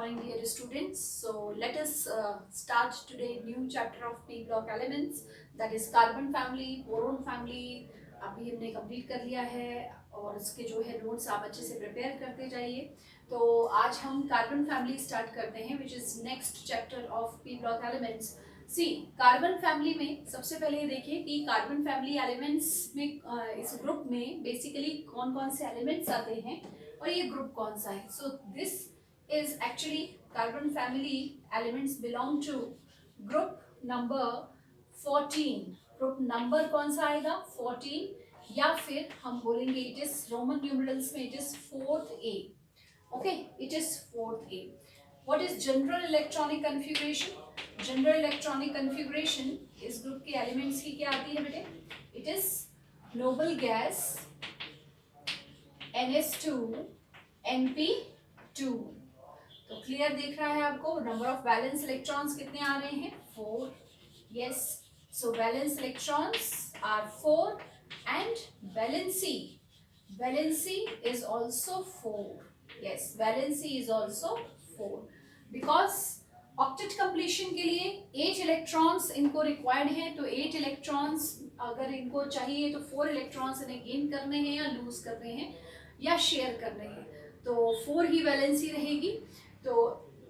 morning, dear students. So let us start today new chapter of P block elements, that is carbon family, boron family. अभी हमने complete कर लिया है और इसके जो है नोट्स आप अच्छे से प्रिपेयर करते जाइए. तो आज हम कार्बन फैमिली स्टार्ट करते हैं, which is next chapter of p block elements. See carbon family में सबसे पहले ये देखिए कि कार्बन फैमिली एलिमेंट्स में इस ग्रुप में बेसिकली कौन कौन से एलिमेंट्स आते हैं और ये ग्रुप कौन सा है. So this is actually carbon family elements belong to group number 14. Group number कौन सा आएगा 14, या फिर हम बोलेंगे इट इज रोमन न्यूमरल्स में it is 4th A. Okay, it is 4th A. What is general electronic configuration? General electronic configuration इस group के एलिमेंट्स की क्या आती है बेटे? It is noble gas NH2 NP2. तो क्लियर दिख रहा है आपको? नंबर ऑफ वैलेंस इलेक्ट्रॉन्स कितने आ रहे हैं? 4. Yes, so valence electrons are 4 and valency is also 4. yes, valency is also 4 because octet completion के लिए 8 इलेक्ट्रॉन्स इनको रिक्वायर्ड हैं. तो 8 इलेक्ट्रॉन्स अगर इनको चाहिए तो 4 इलेक्ट्रॉन्स इन्हें गेन करने हैं या लूज करने हैं या शेयर करने हैं. तो 4 ही वैलेंसी रहेगी. तो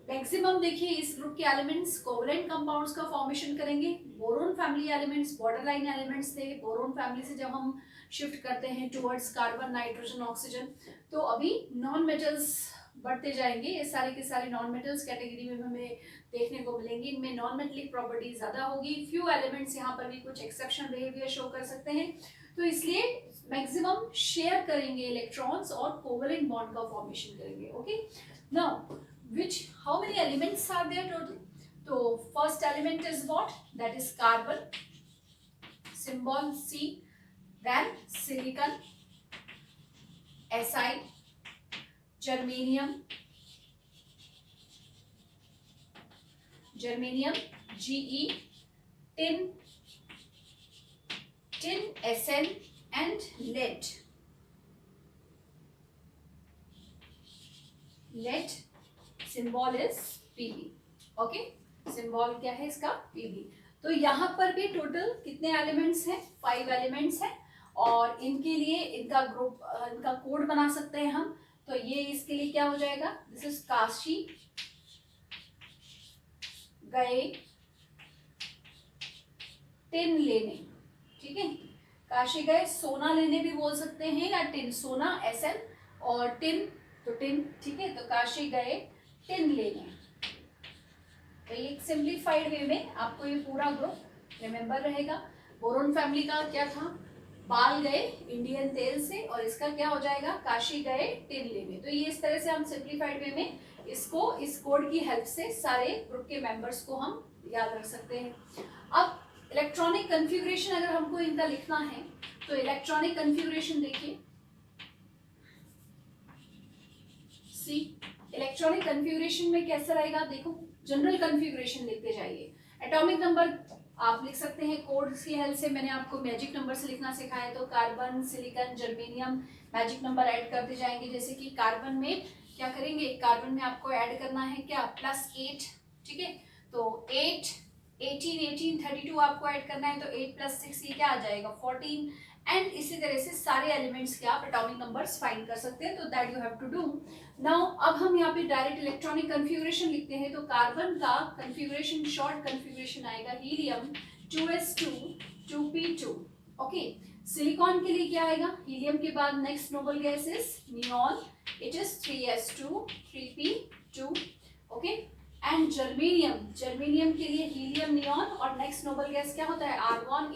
मैक्सिमम देखिए इस ग्रुप के एलिमेंट्स कोवलेंट कंपाउंड्स का फॉर्मेशन करेंगे. Boron family elements border line elements थे. बोरोन फैमिली से जब हम शिफ्ट करते हैं टुवर्ड्स कार्बन, नाइट्रोजन, ऑक्सीजन, तो अभी नॉन मेटल्स बढ़ते जाएंगे. ये सारे के सारे नॉन मेटल्स कैटेगरी में हमें देखने को मिलेंगे. इनमें नॉन मेटलिक प्रॉपर्टी ज्यादा होगी. फ्यू एलिमेंट्स यहाँ पर भी कुछ एक्सेप्शन बिहेवियर शो कर सकते हैं. तो इसलिए मैक्सिमम शेयर करेंगे इलेक्ट्रॉन्स और कोवलेंट बॉन्ड का फॉर्मेशन करेंगे. Okay, now which how many elements are there total? So first element is what? That is carbon, symbol C. Then silicon, Si, germanium, Ge, tin, Sn and lead. Symbol is Pb. Okay, symbol क्या है इसका? Pb. तो यहाँ पर भी total कितने elements हैं? 5 elements हैं और इनके लिए इनका ग्रुप, इनका कोड बना सकते हैं हम. तो ये इसके लिए क्या हो जाएगा? दिस इज काशी गए टिन लेने. ठीक है, काशी गए सोना लेने भी बोल सकते हैं या टिन, सोना Sn और टिन तो टिन. ठीक है, तो काशी गए टिन लेने. तो एक सिंप्लीफाइड वे में आपको ये पूरा ग्रुप रिमेंबर रहेगा. बोरोन फैमिली का क्या था? बाल गए इंडियन तेल से, और इसका क्या हो जाएगा? काशी गए टिन लेने. तो ये इस तरह से हम सिंप्लीफाइड वे में इसको इस कोड की हेल्प से सारे ग्रुप के मेंबर्स को हम याद रख सकते हैं. अब इलेक्ट्रॉनिक कन्फिगरेशन अगर हमको इनका लिखना है तो इलेक्ट्रॉनिक कन्फिगरेशन देखिए. सी इलेक्ट्रॉनिक कन्फिगरेशन में कैसा रहेगा? देखो, जनरल कन्फिगरेशन लिखते जाइए. एटॉमिक नंबर आप लिख सकते हैं कोड की हेल्प से. मैंने आपको मैजिक नंबर से लिखना सिखाया. तो carbon, silicon, germanium, magic number add करते जाएंगे. जैसे कि कार्बन में क्या करेंगे? कार्बन में आपको ऐड करना है क्या? +8. ठीक है, तो 8, 18, 18, 32 आपको ऐड करना है. तो 8 + 6 ये क्या आ जाएगा? 14. एंड इसी तरह से सारे एलिमेंट्स के आप एटॉमिक नंबर्स फाइंड कर सकते हैं. तो that you have to do. Now अब हम यहाँ पे डायरेक्ट इलेक्ट्रॉनिक कन्फिगरेशन लिखते हैं. तो कार्बन का कन्फिगरेशन शॉर्ट कन्फिगरेशन आएगा helium 2s2 2p2. Okay, silicon के लिए क्या आएगा? हीलियम के बाद next noble gas is neon, it is 3s2 3p2. Okay, and germanium के लिए हीलियम, नियॉन और नेक्स्ट नोबल गैस क्या होता है? आर्गॉन.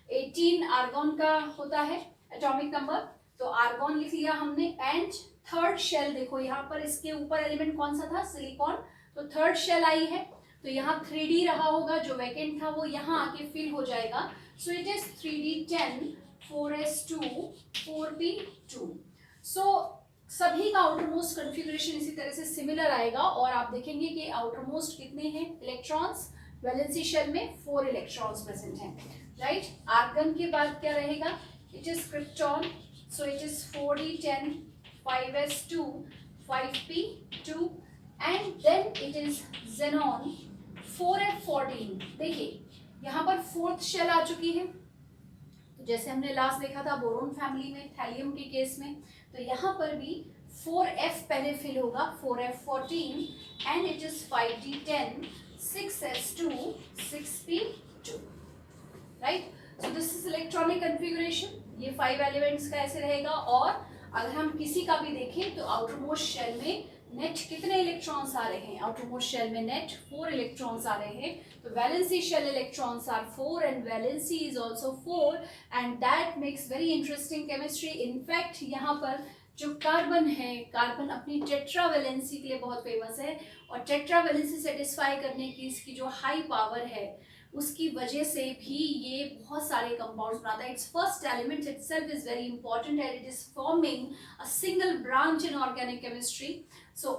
18 आर्गॉन का होता है एटॉमिक नंबर. तो आर्गॉन लिख लिया हमने. एंड थर्ड शेल देखो, यहाँ पर इसके ऊपर एलिमेंट कौन सा था? सिलिकॉन. तो थर्ड शेल आई है. तो यहाँ 3D रहा होगा, जो वैकेंट था वो यहाँ आके फिल हो जाएगा. So it is 3d10 4s2 4p2. सो सभी का आउटर मोस्ट कन्फिगरेशन इसी तरह से सिमिलर आएगा. और आप देखेंगे कि आउटर मोस्ट कितने हैं इलेक्ट्रॉन्स? वैलेंसी शेल में 4 इलेक्ट्रॉन्स प्रेजेंट हैं. राइट, आर्गन के बाद क्या रहेगा? It is krypton. So it is 4d10 5s2 5p2. It is xenon 4f14। देखिए यहाँ पर फोर्थ शेल आ चुकी है, तो जैसे हमने लास्ट देखा था बोरोन फैमिली में थैलियम के केस में, तो यहाँ पर भी 4f पहले फिल होगा, 4f14 and it is 5d10 6s2 6p2, right. So this is electronic configuration, ये 5 एलिमेंट्स का ऐसे रहेगा। और अगर हम किसी का भी देखें तो आउटर मोस्ट शेल में नेट कितने इलेक्ट्रॉन्स आ रहे हैं, आउटर मोस्ट शेल में नेट 4 इलेक्ट्रॉन्स आ रहे हैं, तो valency shell electrons are 4 and valency is also 4 and that makes very interesting chemistry. In fact यहाँ पर जो कार्बन है, कार्बन अपनी टेट्रावैलेंसी के लिए बहुत फेमस है, और टेट्रावैलेंसी सेटिस्फाई करने की इसकी जो हाई पावर है उसकी वजह से भी ये बहुत सारे कंपाउंड्स बनाता है। It's first element itself is very important and it is forming a single branch in organic chemistry. So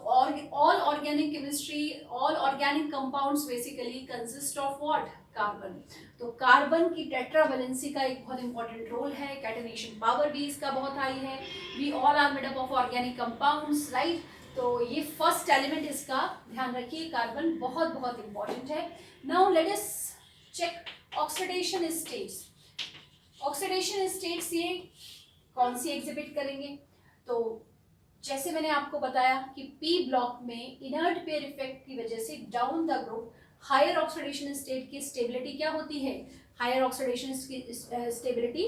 all organic chemistry, all organic compounds basically consist of what? Carbon. तो कार्बन की tetravalency का एक बहुत important role है, catenation power भी इसका बहुत high है। We all are made up of organic compounds, right. तो ये फर्स्ट एलिमेंट इसका ध्यान रखिए, कार्बन बहुत बहुत इंपॉर्टेंट है। Now let us check oxidation states. Oxidation states ये कौन सी एग्जिबिट करेंगे, तो जैसे मैंने आपको बताया कि पी ब्लॉक में इनर्ट पेयर इफेक्ट की वजह से down the group higher oxidation state की स्टेबिलिटी क्या होती है, हायर ऑक्सीडेशन स्टेबिलिटी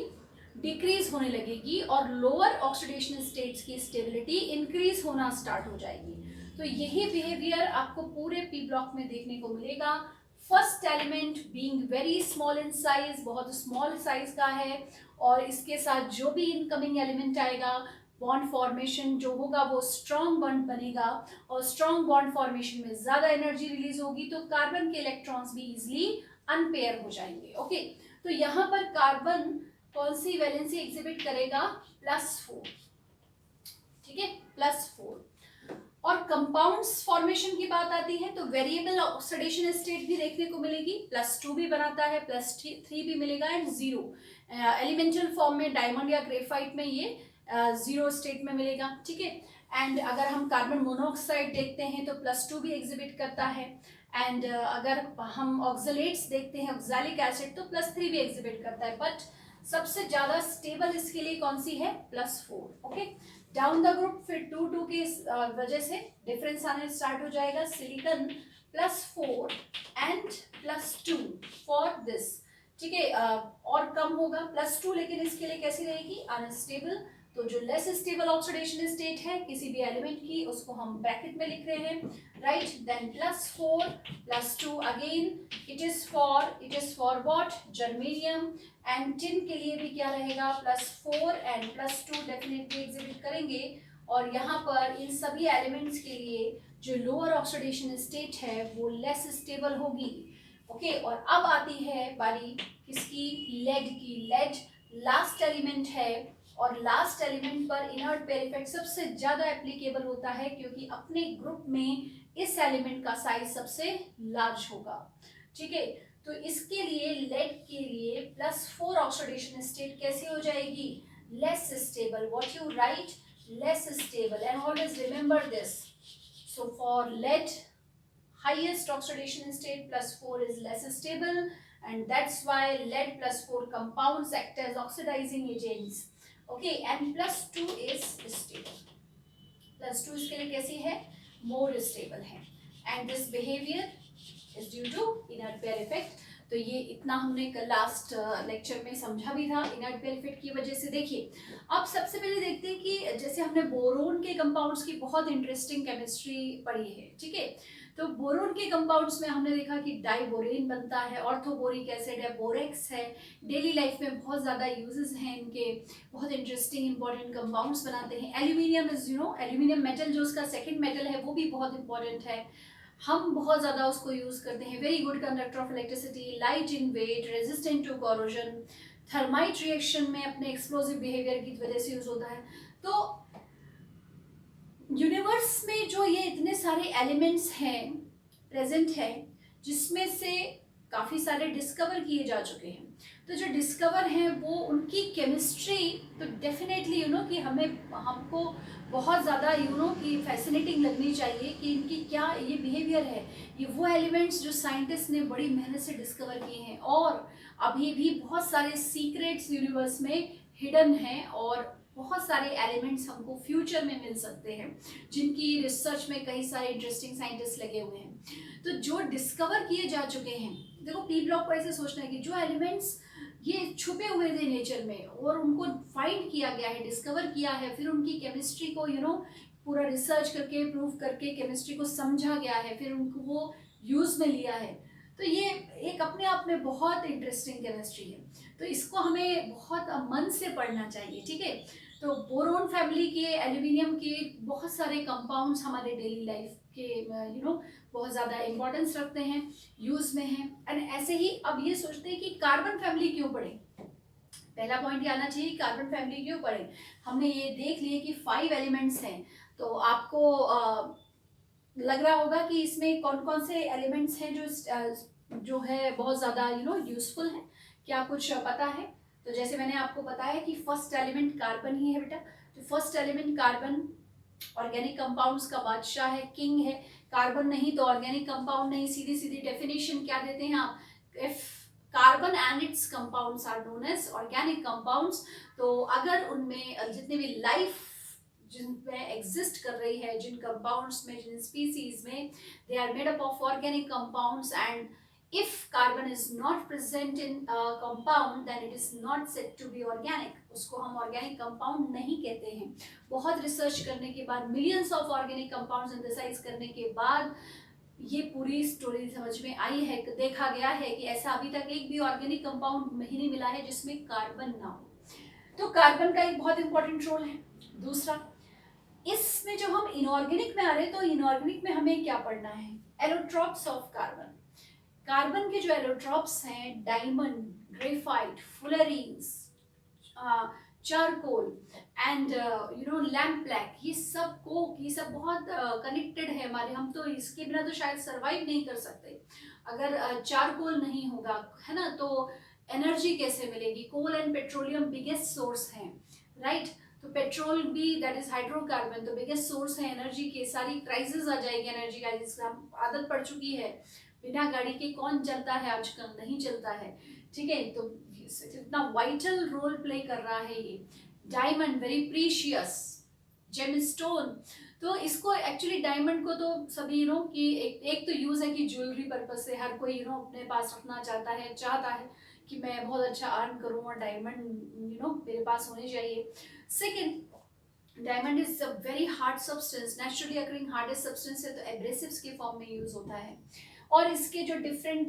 डिक्रीज होने लगेगी और लोअर ऑक्सीडेशन स्टेट्स की स्टेबिलिटी इंक्रीज होना स्टार्ट हो जाएगी। तो यही बिहेवियर आपको पूरे पी ब्लॉक में देखने को मिलेगा। First element being very small in size, बहुत स्मॉल साइज का है, और इसके साथ जो भी इनकमिंग एलिमेंट आएगा बॉन्ड फॉर्मेशन जो होगा वो स्ट्रॉन्ग बॉन्ड बनेगा, और स्ट्रॉन्ग बॉन्ड फॉर्मेशन में ज्यादा एनर्जी रिलीज होगी, तो कार्बन के इलेक्ट्रॉन्स भी इजिली अनपेयर हो जाएंगे। ओके, तो यहाँ पर कार्बन कौन सी वैलेंसी एग्जिबिट करेगा, +4, ठीक है, +4। और कंपाउंड्स फॉर्मेशन की बात आती है तो वेरिएबल ऑक्सीडेशन स्टेट भी देखने को मिलेगी, +2 भी बनाता है, +3 भी मिलेगा एंड 0। एलिमेंटल फॉर्म में डायमंड या ग्रेफाइट में ये 0 स्टेट में मिलेगा, ठीक है। एंड अगर हम कार्बन मोनोऑक्साइड देखते हैं तो +2 भी एग्जिबिट करता है, एंड अगर हम ऑक्सलेट्स देखते हैं ऑक्सैलिक एसिड तो +3 भी एग्जिबिट करता है, बट सबसे ज्यादा स्टेबल इसके लिए कौन सी है, +4। ओके, डाउन द ग्रुप फिर 2 की वजह से डिफरेंस आने स्टार्ट हो जाएगा, सिलिकॉन +4 एंड +2 फॉर दिस, ठीक है। और कम होगा +2, लेकिन इसके लिए कैसी रहेगी, अनस्टेबल। तो जो लेस स्टेबल ऑक्सीडेशन स्टेट है किसी भी एलिमेंट की उसको हम ब्रैकेट में लिख रहे हैं, right. Then +4 +2 again it is for what, germanium. And tin के लिए भी क्या रहेगा, +4 एंड +2 डेफिनेटली एग्जिबिट करेंगे। और यहाँ पर इन सभी एलिमेंट्स के लिए जो लोअर ऑक्सीडेशन स्टेट है वो लेस स्टेबल होगी। ओके, और अब आती है बारी किसकी, लेड की। लेड लास्ट एलिमेंट है, और लास्ट एलिमेंट पर इनर्ट पेयर इफेक्ट सबसे ज्यादा एप्लीकेबल होता है क्योंकि अपने ग्रुप में इस एलिमेंट का साइज सबसे लार्ज होगा, ठीक है। तो इसके लिए लेड के लिए +4 ऑक्सीडेशन स्टेट कैसी हो जाएगी, less stable. What you write, less stable, and always remember this. So for lead highest oxidation state +4 is less stable, and that's why lead +4 compounds act as oxidizing agents. Okay, and +2 is stable. +2 इसके लिए कैसी है, more stable है, and this behavior is due to inert pair effect. तो ये इतना हमने last lecture में समझा भी था इनर्ट पेयर इफेक्ट की वजह से। देखिए अब सबसे पहले देखते हैं कि जैसे हमने बोरोन के कंपाउंड्स की बहुत इंटरेस्टिंग केमिस्ट्री पढ़ी है, ठीक है। तो बोरोन के कंपाउंड्स में हमने देखा कि डाइबोरेन बनता है, ऑर्थोबोरिक एसिड है, बोरेक्स है, डेली लाइफ में बहुत ज़्यादा यूजेस हैं इनके, बहुत इंटरेस्टिंग इंपॉर्टेंट कंपाउंड्स बनाते हैं। एल्यूमिनियम इज एल्यूमिनियम मेटल जो उसका सेकेंड मेटल है वो भी बहुत इंपॉर्टेंट है, हम बहुत ज़्यादा उसको यूज़ करते हैं। Very good conductor of electricity, light in weight, resistant to corrosion, thermite reaction में अपने एक्सप्लोसिव बिहेवियर की वजह से यूज होता है। तो यूनिवर्स में जो ये इतने सारे एलिमेंट्स हैं प्रेजेंट है, जिसमें से काफ़ी सारे डिस्कवर किए जा चुके हैं। तो जो डिस्कवर हैं वो उनकी केमिस्ट्री तो डेफिनेटली कि हमको बहुत ज़्यादा कि फैसिनेटिंग लगनी चाहिए कि इनकी क्या ये बिहेवियर है। ये वो एलिमेंट्स जो साइंटिस्ट ने बड़ी मेहनत से डिस्कवर किए हैं और अभी भी बहुत सारे सीक्रेट्स यूनिवर्स में हिडन हैं और बहुत सारे एलिमेंट्स हमको फ्यूचर में मिल सकते हैं जिनकी रिसर्च में कई सारे इंटरेस्टिंग साइंटिस्ट लगे हुए हैं। तो जो डिस्कवर किए जा चुके हैं, देखो पी ब्लॉक को ऐसे सोचना है कि जो एलिमेंट्स ये छुपे हुए थे नेचर में और उनको फाइंड किया गया है, डिस्कवर किया है, फिर उनकी केमिस्ट्री को पूरा रिसर्च करके प्रूव करके केमिस्ट्री को समझा गया है, फिर उनको वो यूज में लिया है। तो ये एक अपने आप में बहुत इंटरेस्टिंग केमिस्ट्री है, तो इसको हमें बहुत मन से पढ़ना चाहिए, ठीक है। तो बोरोन फैमिली के, एल्यूमिनियम के बहुत सारे कंपाउंड्स हमारे डेली लाइफ के बहुत ज़्यादा इम्पोर्टेंस रखते हैं, यूज में हैं। एंड ऐसे ही अब ये सोचते हैं कि कार्बन फैमिली क्यों पढ़े। पहला पॉइंट ये आना चाहिए, कार्बन फैमिली क्यों पढ़े। हमने ये देख लिए कि 5 एलिमेंट्स हैं, तो आपको लग रहा होगा कि इसमें कौन कौन से एलिमेंट्स हैं जो है बहुत ज़्यादा यूजफुल है। क्या कुछ पता है? तो जैसे मैंने आपको बताया कि फर्स्ट एलिमेंट कार्बन ही है बेटा। तो first element carbon organic compounds का बादशाह है, किंग है। कार्बन नहीं तो ऑर्गेनिक कंपाउंड नहीं। सीधी सीधी डेफिनेशन क्या देते हैं आप, if carbon and its compounds are known as organic compounds. तो अगर उनमें जितने भी लाइफ जिनमें एग्जिस्ट कर रही है, जिन कंपाउंड्स में, जिन स्पीसीज में, they are made up of organic compounds and if carbon is not present in a compound then it is not said to be organic. उसको हम ऑर्गेनिक कंपाउंड नहीं कहते हैं। बहुत रिसर्च करने के बाद, millions of organic compound synthesise करने के बाद ये पूरी स्टोरी समझ में आई है, देखा गया है कि ऐसा अभी तक एक भी ऑर्गेनिक कंपाउंड नहीं मिला है जिसमें कार्बन ना हो। तो कार्बन का एक बहुत इंपॉर्टेंट रोल है। दूसरा, इसमें जब हम इनऑर्गेनिक में आ रहे हैं तो इनऑर्गेनिक में हमें क्या पढ़ना है, एलोट्रॉप्स ऑफ कार्बन। कार्बन के जो एलोट्रॉप्स हैं, diamond, graphite, fullerenes, charcoal and lamp black, ये सब बहुत कनेक्टेड है हमारे। हम तो इसके बिना तो शायद सरवाइव नहीं कर सकते। अगर चारकोल नहीं होगा, है ना, तो एनर्जी कैसे मिलेगी। कोल एंड पेट्रोलियम बिगेस्ट सोर्स हैं, राइट। तो पेट्रोल भी, दैट इज हाइड्रोकार्बन, तो बिगेस्ट सोर्स है एनर्जी के। सारी क्राइसिस आ जाएगी एनर्जी का, जिसका आदत पड़ चुकी है। बिना गाड़ी के कौन चलता है आजकल, नहीं चलता है, ठीक है। तो इतना वाइटल रोल प्ले कर रहा है ये। Diamond very precious gemstone. तो इसको एक्चुअली डायमंड को तो सभी कि एक तो यूज है कि ज्वेलरी पर्पज से हर कोई अपने पास रखना चाहता है कि मैं बहुत अच्छा अर्न करूँ और डायमंड मेरे पास होने चाहिए। Second, diamond is a very hard substance, naturally occurring hardest substance है, तो एब्रेसिव्स के फॉर्म में यूज होता है। और इसके जो डिफरेंट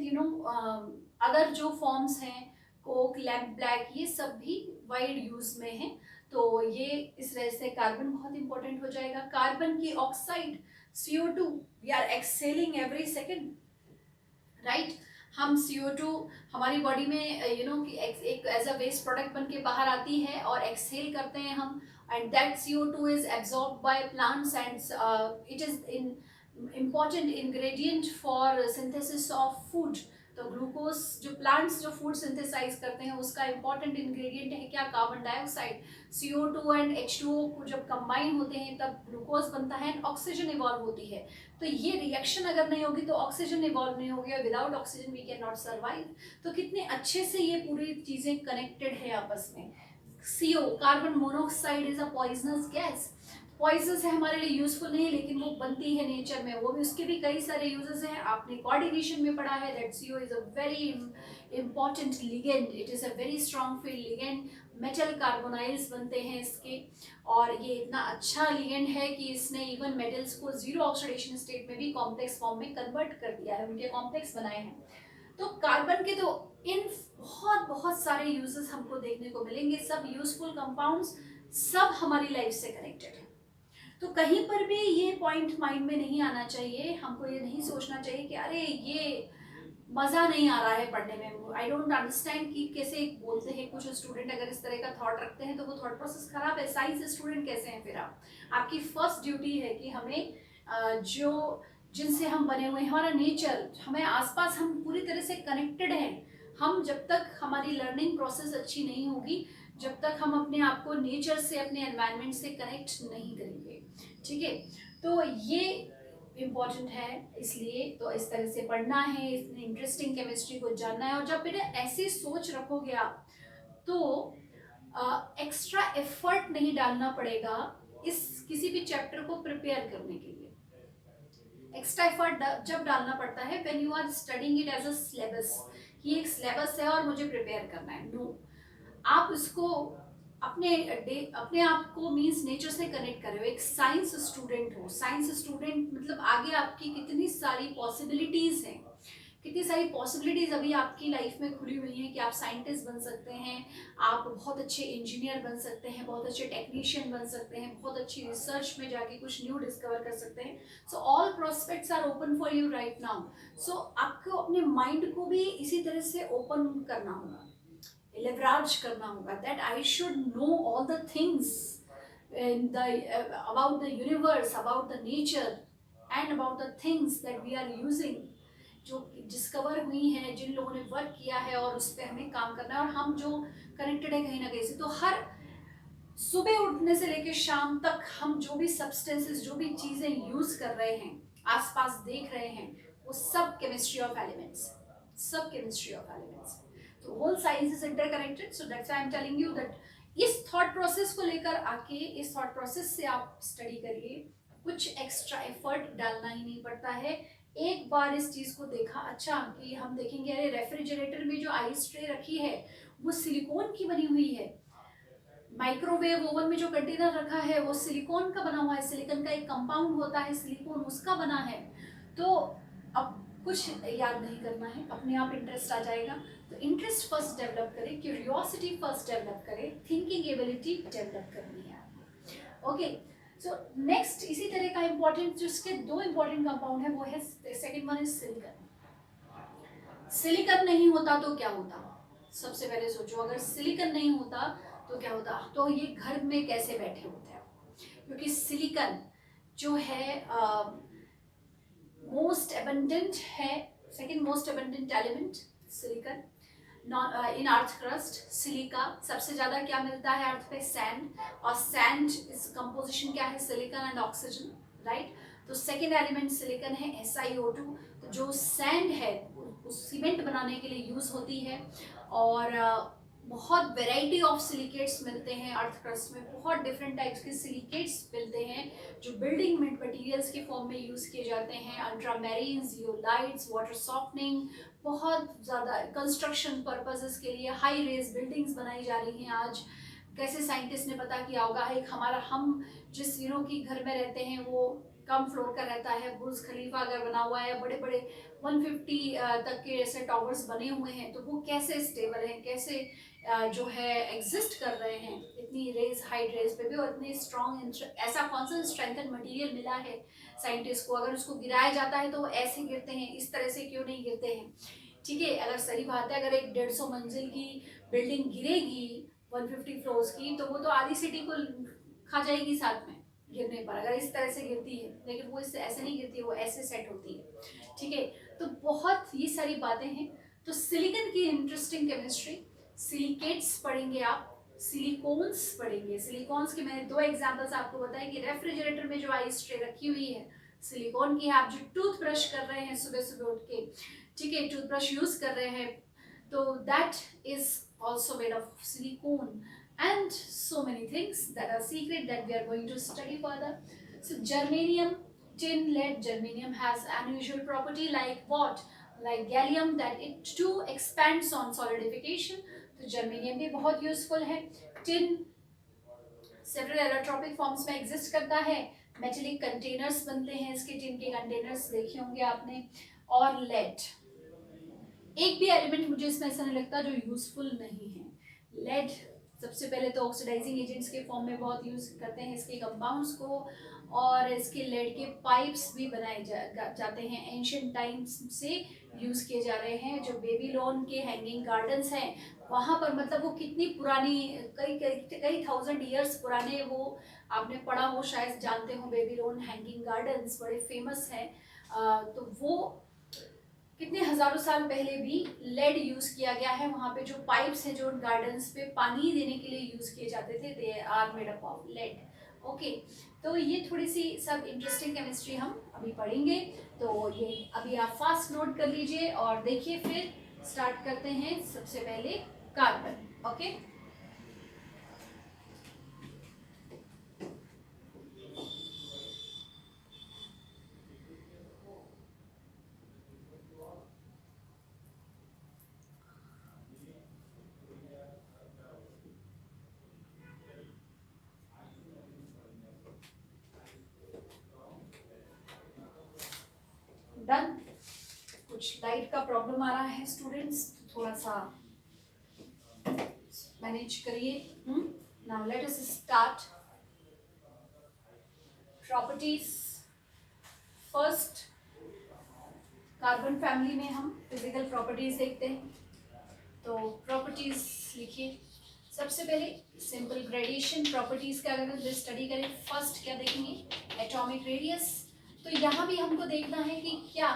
अदर जो फॉर्म्स हैं, कोक, लैम्प ब्लैक, ये सब भी वाइड यूज में हैं। तो ये इस वजह से कार्बन बहुत इंपॉर्टेंट हो जाएगा। कार्बन की oxide CO2 we are exhaling every second, right. हम CO2 हमारी बॉडी में कि एक एज अ वेस्ट प्रोडक्ट बन के बाहर आती है और एक्सहेल करते हैं हम, and that CO2 is absorbed by plants and it is in important ingredient for synthesis of food। तो ग्लूकोज जो प्लांट्स जो फूड सिंथेसाइज करते हैं उसका इंपॉर्टेंट इंग्रेडिएंट है क्या, carbon dioxide. CO2 and H2O को जब कंबाइन होते हैं तब ग्लूकोज बनता है एंड ऑक्सीजन इवॉल्व होती है। तो ये रिएक्शन अगर नहीं होगी तो ऑक्सीजन इवॉल्व नहीं होगी, और without oxygen we can not survive. तो कितने अच्छे से ये पूरी चीजें कनेक्टेड है आपस में। CO carbon monoxide is a poisonous gas. Poisonous है, हमारे लिए यूजफुल नहीं है, लेकिन वो बनती है नेचर में, वो भी उसके भी कई सारे यूजेस हैं। आपने कोऑर्डिनेशन में पढ़ा है that CO is a very important ligand, it is a very strong field ligand. Metal carbonyls बनते हैं इसके, और ये इतना अच्छा लिगेंड है कि इसने इवन मेटल्स को जीरो ऑक्सीडेशन स्टेट में भी कॉम्प्लेक्स फॉर्म में कन्वर्ट कर दिया है, उनके कॉम्प्लेक्स बनाए हैं। तो कार्बन के तो इन बहुत सारे यूजेस हमको देखने को मिलेंगे। सब यूजफुल कंपाउंड्स, सब हमारी लाइफ से कनेक्टेड है। तो कहीं पर भी ये पॉइंट माइंड में नहीं आना चाहिए, हमको ये नहीं सोचना चाहिए कि अरे ये मज़ा नहीं आ रहा है पढ़ने में, आई डोंट अंडरस्टैंड कि कैसे बोलते हैं कुछ स्टूडेंट। अगर इस तरह का थॉट रखते हैं तो वो थॉट प्रोसेस खराब है। साइंस स्टूडेंट कैसे हैं फिर आप? आपकी फर्स्ट ड्यूटी है कि हमें जो जिनसे हम बने हुए हैं, हमारा नेचर, हमें आसपास, हम पूरी तरह से कनेक्टेड हैं। हम जब तक हमारी लर्निंग प्रोसेस अच्छी नहीं होगी, जब तक हम अपने आप को नेचर से, अपने एनवायरनमेंट से कनेक्ट नहीं करेंगे, ठीक है। तो ये इम्पॉर्टेंट है, इसलिए तो इस तरह से पढ़ना है, इतनी इंटरेस्टिंग केमिस्ट्री को जानना है। और जब बेटा ऐसी सोच रखोगे आप, तो एक्स्ट्रा एफर्ट नहीं डालना पड़ेगा इस किसी भी चैप्टर को प्रिपेयर करने के लिए। एक्स्ट्रा एफर्ट जब डालना पड़ता है when you are studying it as a syllabus, कि एक सिलेबस है और मुझे प्रिपेयर करना है। नो, आप उसको अपने आप को मीन्स नेचर से कनेक्ट कर रहे हो। एक साइंस स्टूडेंट हो, साइंस स्टूडेंट मतलब आगे आपकी कितनी सारी पॉसिबिलिटीज हैं, कितनी सारी पॉसिबिलिटीज अभी आपकी लाइफ में खुली हुई हैं कि आप साइंटिस्ट बन सकते हैं, आप बहुत अच्छे इंजीनियर बन सकते हैं, बहुत अच्छे टेक्नीशियन बन सकते हैं, बहुत अच्छी रिसर्च में जाके कुछ न्यू डिस्कवर कर सकते हैं। So all prospects are open for you right now. So आपको अपने माइंड को भी इसी तरह से ओपन करना होगा, लेवरेज करना होगा, that I should know all the things in the about the universe, about the nature and about the things that we are using, जो डिस्कवर हुई हैं, जिन लोगों ने वर्क किया है, और उस पर हमें काम करना है। और हम जो कनेक्टेड है कहीं ना कहीं से, तो हर सुबह उठने से लेकर शाम तक हम जो भी सब्सटेंसेस, जो भी चीजें यूज कर रहे हैं, आसपास देख रहे हैं, वो सब केमिस्ट्री ऑफ एलिमेंट्स, सब केमिस्ट्री ऑफ एलिमेंट्स। तो whole science is interconnected. So that's why I am telling you that इस थॉट प्रोसेस को लेकर आके, इस थॉट प्रोसेस से आप स्टडी करिए। कुछ एक्स्ट्रा एफर्ट डालना ही नहीं पड़ता है। एक बार इस चीज को देखा, अच्छा कि हम देखेंगे अरे रेफ्रिजरेटर में जो आइस ट्रे रखी है वो सिलिकॉन की बनी हुई है, माइक्रोवेव ओवन में जो कंटेनर रखा है वो सिलिकॉन का बना हुआ है, सिलिकॉन का एक कंपाउंड होता है सिलिकॉन, उसका बना है। तो अब कुछ याद नहीं करना है, अपने आप इंटरेस्ट आ जाएगा। तो इंटरेस्ट फर्स्ट डेवलप करें, क्यूरियोसिटी फर्स्ट डेवलप करें, थिंकिंग एबिलिटी डेवलप करनी है आपको। ओके, सो नेक्स्ट इसी तरह का इंपॉर्टेंट, जिसके दो इंपॉर्टेंट कंपाउंड है, वो है second one is silicon. Silicon नहीं होता तो क्या होता, सबसे पहले सोचो, अगर सिलिकॉन नहीं होता तो क्या होता। तो ये घर में कैसे बैठे होते हैं, क्योंकि सिलिकॉन जो है मोस्ट एबंडेंट है, second most abundant element silicon. In earth crust silica सबसे ज्यादा क्या मिलता है अर्थ पे, सैंड, और सैंड इस कंपोजिशन क्या है, सिलिकॉन एंड ऑक्सीजन, राइट। तो सेकेंड एलिमेंट सिलिकॉन है, SiO2। तो जो सैंड है वो सीमेंट बनाने के लिए यूज होती है। और बहुत वेराइटी ऑफ सिलिकेट्स मिलते हैं अर्थ क्रस्ट में, बहुत डिफरेंट टाइप्स के सिलिकेट्स मिलते हैं जो बिल्डिंग मटेरियल्स के फॉर्म में यूज किए जाते हैं, अल्ट्रामेरीन, जियोलाइट्स, वाटर सॉफ्टनिंग, बहुत ज़्यादा कंस्ट्रक्शन पर्पसेस के लिए हाई रेज बिल्डिंग्स बनाई जा रही हैं आज। कैसे साइंटिस्ट ने पता किया होगा, एक हमारा, हम जिस की घर में रहते हैं वो कम फ्लोर का रहता है, बुर्ज खलीफा अगर बना हुआ है, बड़े बड़े 150 तक के ऐसे टावर्स बने हुए हैं, तो वो कैसे स्टेबल हैं, कैसे जो है एग्जिस्ट कर रहे हैं इतनी रेज, हाई रेज पे भी, और इतनी स्ट्रॉन्ग, ऐसा कौन सा स्ट्रेंथन मटेरियल मिला है साइंटिस्ट को, अगर उसको गिराया जाता है तो वो ऐसे गिरते हैं, इस तरह से क्यों नहीं गिरते हैं, ठीक है। अगर सही बात है, अगर एक 150 मंजिल की बिल्डिंग गिरेगी 150 फ्लोर्स की, तो वो तो आधी सिटी को खा जाएगी साथ में गिरने पर, अगर इस तरह से गिरती है। लेकिन वो इससे ऐसे नहीं गिरती है, वो ऐसे सेट होती है, ठीक है। तो बहुत ये सारी बातें हैं। तो सिलिकॉन की इंटरेस्टिंग केमिस्ट्री, सिलिकेट्स पढ़ेंगे आप, सिलिकॉन्स पढ़ेंगे। सिलिकॉन्स के मैंने दो एग्जांपल्स आपको बताए कि रेफ्रिजरेटर में जो आइस ट्रे रखी हुई है सिलिकॉन की है, आप जो टूथब्रश कर रहे हैं सुबह सुबह उठ के, ठीक है, टूथब्रश यूज कर रहे हैं, तो that is also made of silicone, and so many things that are secret that we are going to study further. So germanium, tin, lead, germanium has unusual property like what, like gallium, that it too expands on solidification. तो germanium भी बहुत useful है। tin several allotropic forms में exist करता है, metallic containers बनते हैं इसके, tin के containers देखे होंगे आपने। और lead, एक भी एलिमेंट मुझे इसमें ऐसा नहीं लगता जो यूजफुल नहीं है। लेड सबसे पहले तो ऑक्सीडाइजिंग एजेंट्स के फॉर्म में बहुत यूज करते हैं इसके कंपाउंड्स को, और इसके लेड के पाइप्स भी बनाए जाते हैं, एंशिएंट टाइम्स से यूज किए जा रहे हैं। जो बेबीलोन के हैंगिंग गार्डन्स हैं वहाँ पर, मतलब वो कितनी पुरानी, कई कई कई थाउजेंड ईयर्स पुराने, वो आपने पढ़ा हो शायद, जानते हो, बेबीलोन हैंगिंग गार्डन्स बड़े फेमस हैं तो वो कितने हजारों साल पहले भी लेड यूज किया गया है। वहाँ पे जो पाइप्स हैं जो गार्डन्स पे पानी देने के लिए यूज किए जाते थे, they are made up of lead. Okay, तो ये थोड़ी सी सब इंटरेस्टिंग केमिस्ट्री हम अभी पढ़ेंगे। तो ये अभी आप फास्ट नोट कर लीजिए और देखिए, फिर स्टार्ट करते हैं। सबसे पहले कार्बन। Okay, done. कुछ लाइट का प्रॉब्लम आ रहा है स्टूडेंट्स, थोड़ा सा मैनेज करिए। Now let us start. Properties first, carbon family में हम फिजिकल प्रॉपर्टीज देखते हैं। तो प्रॉपर्टीज लिखिए। सबसे पहले सिंपल ग्रेडिएशन प्रॉपर्टीज का अगर स्टडी करें, फर्स्ट क्या देखेंगे, एटॉमिक रेडियस। तो यहाँ भी हमको देखना है कि क्या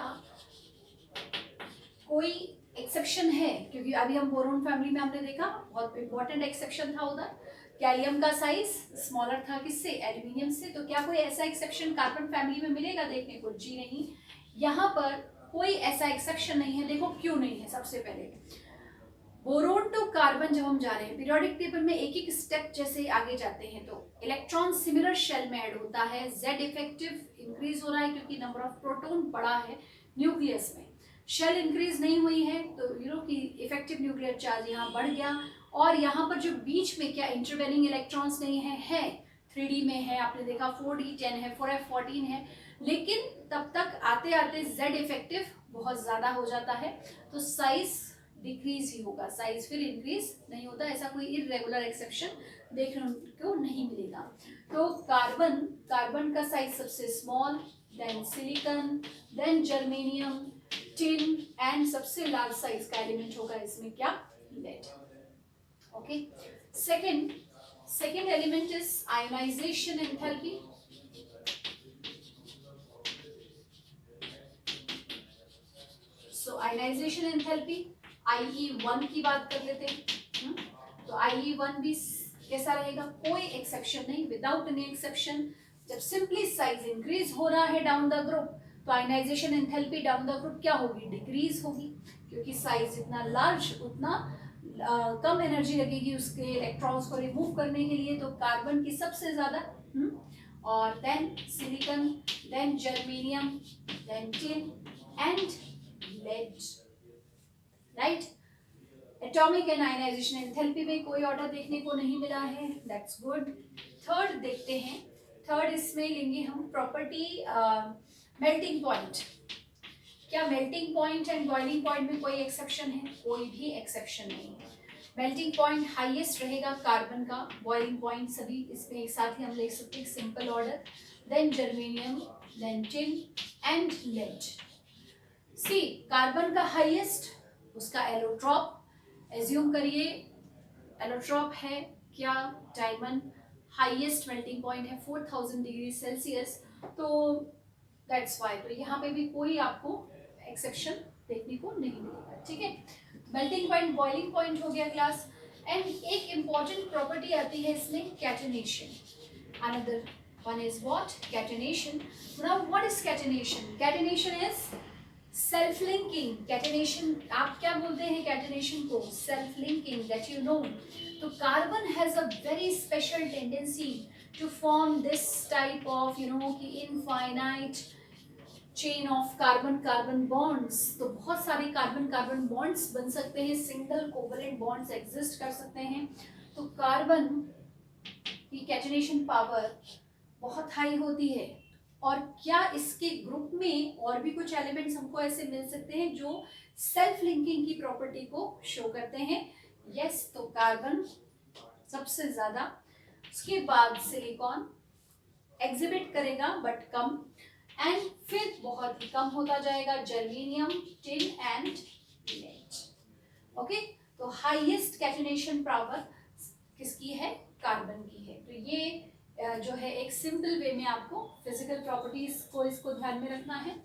कोई एक्सेप्शन है, क्योंकि अभी हम बोरोन फैमिली में हमने देखा बहुत इंपॉर्टेंट एक्सेप्शन था उधर, गैलियम का साइज स्मॉलर था किससे, एल्यूमिनियम से। तो क्या कोई ऐसा एक्सेप्शन कार्बन फैमिली में मिलेगा देखने को, जी नहीं। यहाँ पर कोई ऐसा एक्सेप्शन नहीं है। देखो क्यों नहीं है। सबसे पहले बोरोन टू कार्बन जब हम जा रहे हैं पीरियोडिक टेबल में एक एक स्टेप जैसे आगे जाते हैं, तो इलेक्ट्रॉन सिमिलर शेल में ऐड होता है, जेड इफेक्टिव इंक्रीज हो रहा है क्योंकि नंबर ऑफ प्रोटॉन बढ़ा है न्यूक्लियस में। शेल इंक्रीज नहीं हुई है तो यू नो कि इफेक्टिव न्यूक्लियर चार्ज यहाँ बढ़ गया। और यहाँ पर जो बीच में क्या इंटरवेनिंग इलेक्ट्रॉन्स नहीं है 3D में है, आपने देखा 4d10 है, 4f14 है, लेकिन तब तक आते आते जेड इफेक्टिव बहुत ज्यादा हो जाता है, तो साइज डिक्रीज ही होगा, साइज फिर इंक्रीज नहीं होता। ऐसा कोई इरेगुलर एक्सेप्शन देखने को नहीं मिलेगा। तो कार्बन का साइज सबसे small, then silicon, then germanium, tin, and सबसे लार्ज साइज का एलिमेंट होगा इसमें क्या, lead. Okay, second element is ionisation enthalpy. So ionisation enthalpy IE1 की बात कर लेते हैं। तो IE1 भी कैसा रहेगा, कोई एक्सेप्शन नहीं, विदाउट एनी एक्सेप्शन। जब सिंपली साइज इंक्रीज हो रहा है डाउन द ग्रुप, तो ionisation enthalpy down the group क्या होगी, डिक्रीज होगी, क्योंकि साइज जितना लार्ज उतना कम एनर्जी लगेगी उसके इलेक्ट्रॉन्स को रिमूव करने के लिए। तो कार्बन की सबसे ज्यादा, और then silicon, then germanium, then tin and lead, right. Atomic and ionisation enthalpy में कोई ऑर्डर देखने को नहीं मिला है, दैट्स गुड। थर्ड देखते हैं, थर्ड इसमें लेंगे हम प्रॉपर्टी मेल्टिंग पॉइंट। क्या melting point and boiling point में कोई एक्सेप्शन है, कोई भी एक्सेप्शन नहीं है। मेल्टिंग पॉइंट हाईएस्ट रहेगा कार्बन का, बॉइलिंग पॉइंट सभी इसमें एक साथ ही हम ले सकते हैं, simple order, then germanium, then tin and lead. See carbon का हाईएस्ट, उसका एलोट्रॉप, एज्यूम करिए एलोट्रॉप है क्या, डायमंड, हाईएस्ट मेल्टिंग पॉइंट है 4000 डिग्री सेल्सियस, तो दैट्स वाई। तो यहाँ पे भी कोई आपको एक्सेप्शन देखने को नहीं मिलेगा, ठीक है। मेल्टिंग पॉइंट, बॉइलिंग पॉइंट हो गया क्लास। एंड एक इंपॉर्टेंट प्रॉपर्टी आती है इसमें, catenation. Another one is what, catenation. Now what is catenation? Catenation is self linking. Catenation आप क्या बोलते हैं कैटेनेशन को, self linking, that you know. तो carbon has a very special tendency to form this type of you know कि infinite chain of carbon carbon bonds. तो बहुत सारे कार्बन कार्बन बॉन्ड्स बन सकते हैं, सिंगल कोवलेंट बॉन्ड्स एग्जिस्ट कर सकते हैं। तो कार्बन की कैटेनेशन पावर बहुत हाई होती है। और क्या इसके ग्रुप में और भी कुछ एलिमेंट्स हमको ऐसे मिल सकते हैं जो सेल्फ लिंकिंग की प्रॉपर्टी को शो करते हैं, यस। तो कार्बन सबसे ज्यादा, उसके बाद सिलिकॉन एग्जिबिट करेगा बट कम, एंड फिर बहुत ही कम होता जाएगा germanium, tin and lead. Okay, तो हाईएस्ट कैटेनेशन पावर किसकी है, कार्बन की है। तो ये जो है एक सिंपल वे में आपको फिजिकल प्रॉपर्टीज को इसको ध्यान में रखना है,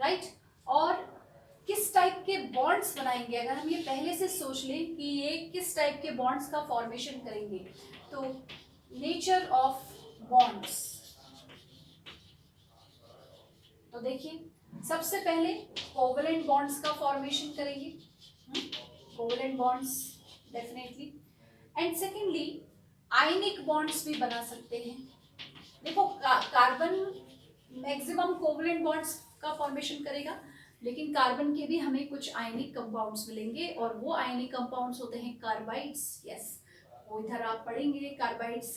राइट। और किस टाइप के बॉन्ड्स बनाएंगे, अगर हम ये पहले से सोच लें कि ये किस टाइप के बॉन्ड्स का फॉर्मेशन करेंगे, तो नेचर ऑफ बॉन्ड्स, तो देखिए सबसे पहले कोवेलेंट बॉन्ड्स का फॉर्मेशन करेंगे, covalent bonds definitely, and secondly ionic bonds भी बना सकते हैं। देखो कार्बन मैक्सिमम कोवेलेंट बॉन्ड्स का फॉर्मेशन करेगा, लेकिन कार्बन के भी हमें कुछ आयनिक कंपाउंड्स मिलेंगे, और वो आयनिक कंपाउंड्स होते हैं कार्बाइड्स। यस, वो इधर आप पढ़ेंगे कार्बाइड्स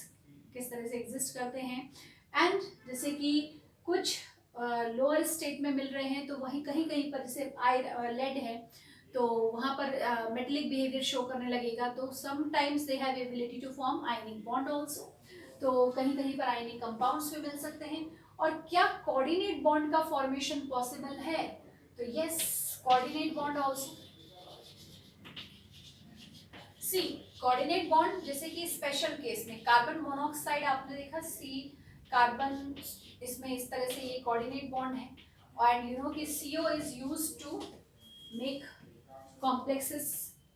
किस तरह से एग्जिस्ट करते हैं। एंड जैसे कि कुछ लोअर स्टेट में मिल रहे हैं, तो वहीं कहीं कहीं पर जैसे लेड है तो वहाँ पर मेटेलिक बिहेवियर शो करने लगेगा, तो sometimes they have ability to form ionic bond also, तो कहीं कहीं पर आयनिक कंपाउंड्स भी मिल सकते हैं। और क्या कोऑर्डिनेट बॉन्ड का फॉर्मेशन पॉसिबल है, तो यस कोऑर्डिनेट बॉन्ड ऑल्सो। सी कोऑर्डिनेट बॉन्ड जैसे कि स्पेशल केस में कार्बन मोनोऑक्साइड आपने देखा, सी कार्बन इसमें इस तरह से ये कोऑर्डिनेट बॉन्ड है, और यू नो कि CO is used to make complexes,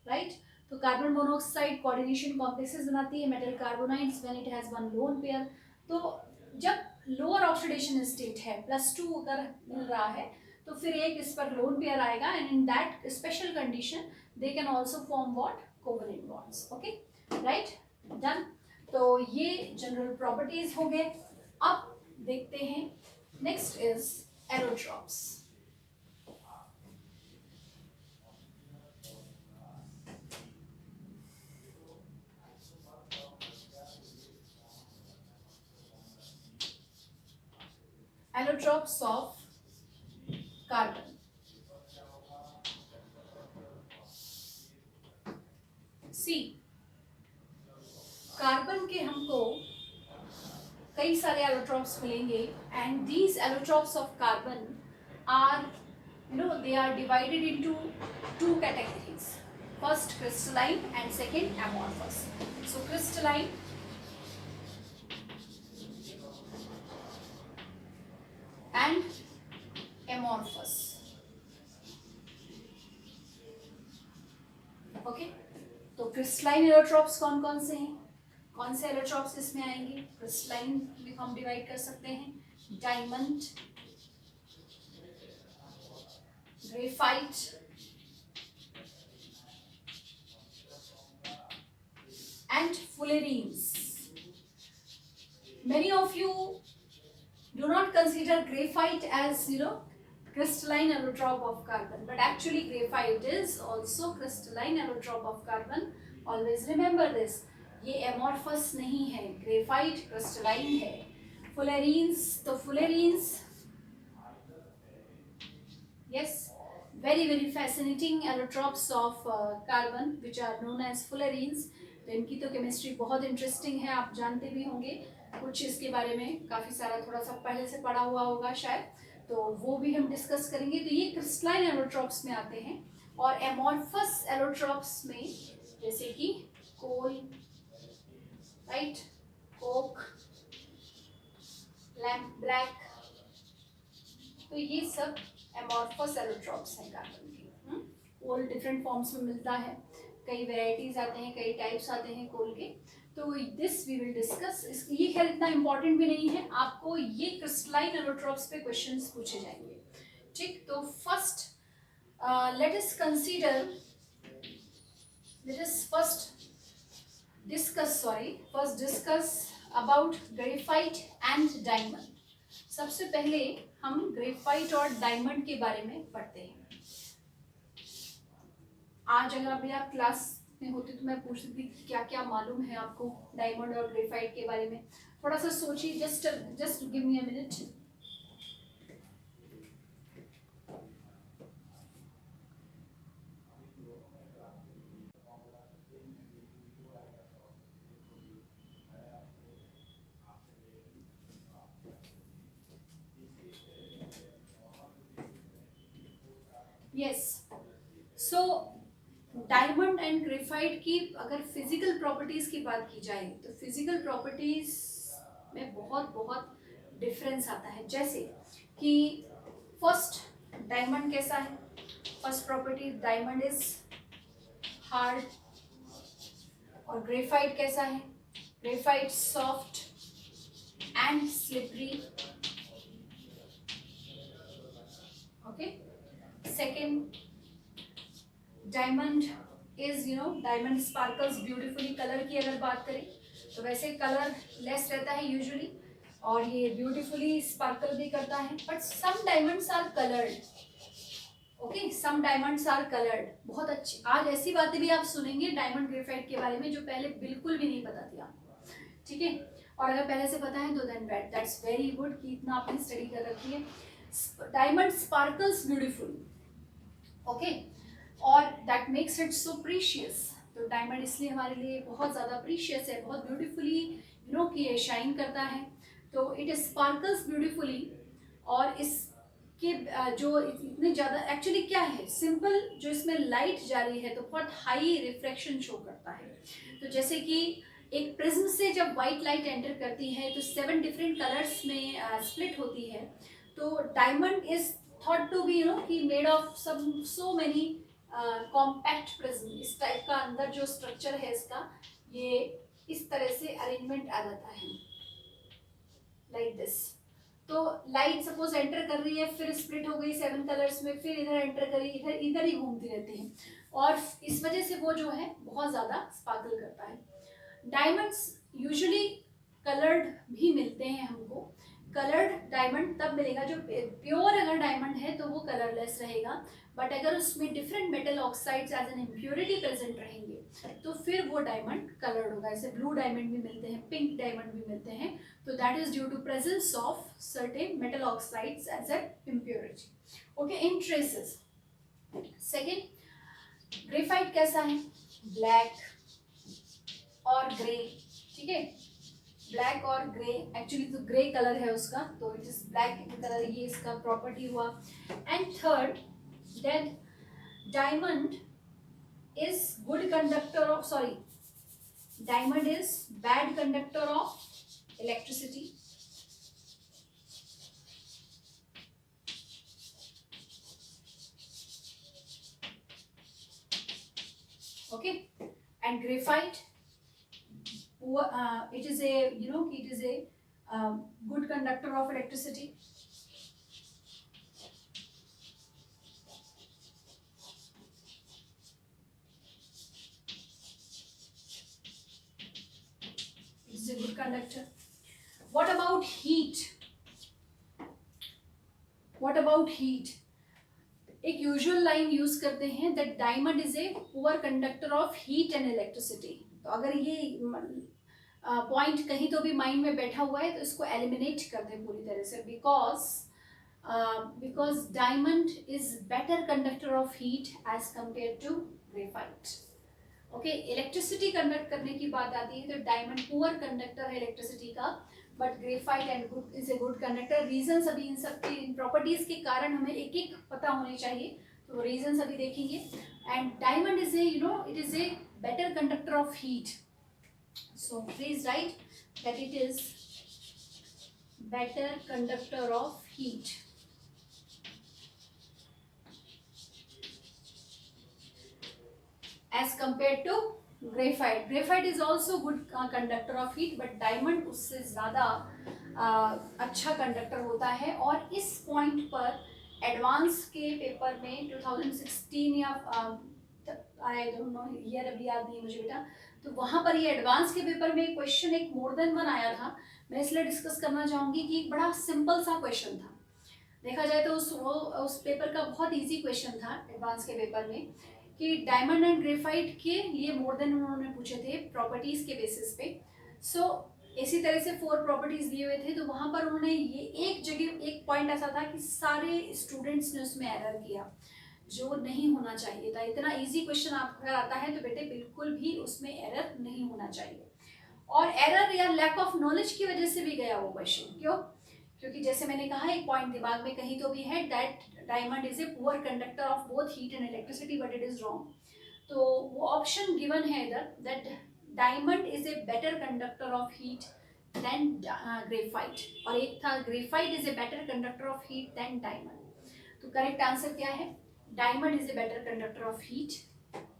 right. तो कार्बन मोनोऑक्साइड कोऑर्डिनेशन कॉम्प्लेक्सेस बनाती है metal carbonides when it has one lone pair. तो जब लोअर ऑक्सीडेशन स्टेट है +2 अगर मिल रहा है, तो फिर एक इस पर लोन पेयर आएगा, and in that special condition they can also form what, covalent bonds. Okay, right, done. तो ये जनरल प्रॉपर्टीज हो गए। अब देखते हैं next is allotropes. Allotropes of carbon. C carbon के हमको कई सारे एलोट्रॉप्स मिलेंगे, and these allotropes of carbon are they are divided into two categories. First crystalline and second amorphous. So crystalline and amorphous. Okay, तो crystalline allotropes कौन कौन से हैं, कौन से एलोट्रॉप्स इसमें आएंगे? क्रिस्टलाइन में हम डिवाइड कर सकते हैं diamond, graphite, and fullerenes. Many of you do not consider graphite as crystalline allotrope of carbon, but actually graphite is also crystalline allotrope of carbon. Always remember this. ये amorphous नहीं है, graphite crystalline है। fullerenes, तो fullerenes yes, very fascinating allotropes of carbon which are known as fullerenes. तो इनकी तो chemistry बहुत interesting है, आप जानते भी होंगे कुछ इसके बारे में, काफ़ी सारा थोड़ा सा पहले से पढ़ा हुआ होगा शायद, तो वो भी हम डिस्कस करेंगे। तो ये क्रिस्टलाइन एलोट्रॉप्स में आते हैं, और एमॉर्फस एलोट्रॉप्स में जैसे कि कोल, राइट, कोक, लैम्प ब्लैक, तो ये सब एमॉर्फस एलोट्रॉप्स हैं कार्बन के। कोल डिफरेंट फॉर्म्स में मिलता है, कई वेराइटीज आते हैं, कई टाइप्स आते हैं कोल के, तो दिस वी विल डिस्कस। ये खैर इतना इंपॉर्टेंट भी नहीं है, आपको ये क्रिस्टलाइन एलोट्रॉप्स पे क्वेश्चंस पूछे जाएंगे, ठीक। तो first let us discuss about graphite and diamond. सबसे पहले हम ग्रेफाइट और डायमंड के बारे में पढ़ते हैं। आज अगर अभी आप क्लास में होते तो मैं पूछती थी क्या क्या मालूम है आपको डायमंड और ग्रेफाइट के बारे में, थोड़ा सा सोचिए, just give me a minute. Yes, so diamond and graphite की अगर फिजिकल प्रॉपर्टीज की बात की जाए, तो फिजिकल प्रॉपर्टीज में बहुत डिफरेंस आता है। जैसे कि फर्स्ट डायमंड कैसा है? First property, diamond is hard. और ग्रेफाइट कैसा है? Graphite soft and slippery. Okay, second, diamond is diamond sparkles beautifully. Colour की अगर बात करें तो वैसे कलर लेस रहता है यूजुअली, और ये ब्यूटीफुली स्पार्कल भी करता है, but some diamonds are coloured. Okay, some diamonds are coloured. बहुत अच्छी, आज ऐसी बातें भी आप सुनेंगे डायमंड ग्रेफाइट के बारे में जो पहले बिल्कुल भी नहीं पता थी आपको, ठीक है। और अगर पहले से पता है तो देन दैट्स वेरी गुड कि इतना आपने स्टडी कर रखी है। डायमंड स्पार्कल्स ब्यूटीफुली, ओके, और that makes it so precious. तो डायमंड इसलिए हमारे लिए बहुत ज़्यादा प्रीशियस है, बहुत ब्यूटीफुली कि ये शाइन करता है। तो इट स्पार्कल्स ब्यूटीफुली। और इसके जो इतने ज़्यादा एक्चुअली क्या है, सिंपल जो इसमें लाइट जा रही है तो बहुत हाई रिफ्लेक्शन शो करता है। तो जैसे कि एक प्रिज्म से जब वाइट लाइट एंटर करती है तो 7 डिफरेंट कलर्स में स्प्लिट होती है। तो diamond is thought to be कि made of so many compact prism. इस टाइप का अंदर जो स्ट्रक्चर है इसका, ये इस तरह से अरेंजमेंट आ जाता है लाइक दिस। तो लाइट सपोज एंटर कर रही है, फिर स्प्लिट हो गई 7 कलर्स में, फिर इधर एंटर करी, इधर इधर ही घूमती रहती है, और इस वजह से वो जो है बहुत ज़्यादा स्पार्कल करता है। डायमंड्स यूजुअली कलर्ड भी मिलते हैं हमको। कलर्ड डायमंड तब मिलेगा जो प्योर अगर डायमंड है तो वो कलरलेस रहेगा, बट अगर उसमें different metal oxides as an impurity present रहेंगे तो फिर वो डायमंड कलर्ड होगा। ऐसे ब्लू डायमंड भी मिलते हैं, पिंक डायमंड भी मिलते हैं। तो that is due to presence of certain metal oxides as an impurity, okay, in traces. Second, graphite कैसा है? ब्लैक और ग्रे, ठीक है, ब्लैक और ग्रे। एक्चुअली तो ग्रे कलर है उसका, तो इट इज ब्लैक कलर, ये इसका प्रॉपर्टी हुआ। And third, that diamond is good conductor of, sorry, diamond is bad conductor of electricity. Okay, and graphite, it is a it is a good conductor of electricity. It is a good conductor. What about heat? What about heat? एक usual line use करते हैं that diamond is a poor conductor of heat and electricity. तो अगर ये point कहीं तो भी mind में बैठा हुआ है तो इसको एलिमिनेट कर दें पूरी तरह से, because diamond is better conductor of heat as compare to graphite. Okay, electricity conduct करने की बात आती है तो डायमंड पुअर कंडक्टर है इलेक्ट्रिसिटी का, but graphite and is a good conductor. Reasons अभी इन सब के, इन प्रॉपर्टीज के कारण हमें एक एक पता होने चाहिए, तो रीजंस अभी देखेंगे। And diamond is A it is a better conductor of heat, so please right that it is better conductor of heat as compared to graphite. Graphite is also good conductor of heat, but diamond उससे ज़्यादा अच्छा conductor होता है। और इस point पर advance के paper में 2016 या आई डोंट नो ईयर अभी याद नहीं मुझे बेटा, तो वहाँ पर ये एडवांस के पेपर में क्वेश्चन एक मोर देन वन आया था। मैं इसलिए डिस्कस करना चाहूँगी कि एक बड़ा सिंपल सा क्वेश्चन था, देखा जाए तो उस पेपर का बहुत इजी क्वेश्चन था एडवांस के पेपर में, कि डायमंड एंड ग्रेफाइट के लिए मोर देन उन्होंने पूछे थे प्रॉपर्टीज के बेसिस पे। सो इसी तरह से 4 प्रॉपर्टीज दिए हुए थे, तो वहाँ पर उन्होंने ये एक जगह एक पॉइंट ऐसा था कि सारे स्टूडेंट्स ने उसमें एरर किया जो नहीं होना चाहिए था। इतना इजी क्वेश्चन आपको अगर आता है तो बेटे बिल्कुल भी उसमें एरर नहीं होना चाहिए, और एरर या लैक ऑफ नॉलेज की वजह से भी गया वो क्वेश्चन। क्यों? क्योंकि जैसे मैंने कहा एक पॉइंट दिमाग में कहीं तो भी है that diamond is a poor conductor of both heat and electricity, but it is wrong. तो वो ऑप्शन गिवन है इधर that diamond is a better conductor of heat than graphite, और एक था graphite is a better conductor of heat than diamond. तो correct answer क्या है? Diamond is a better conductor of heat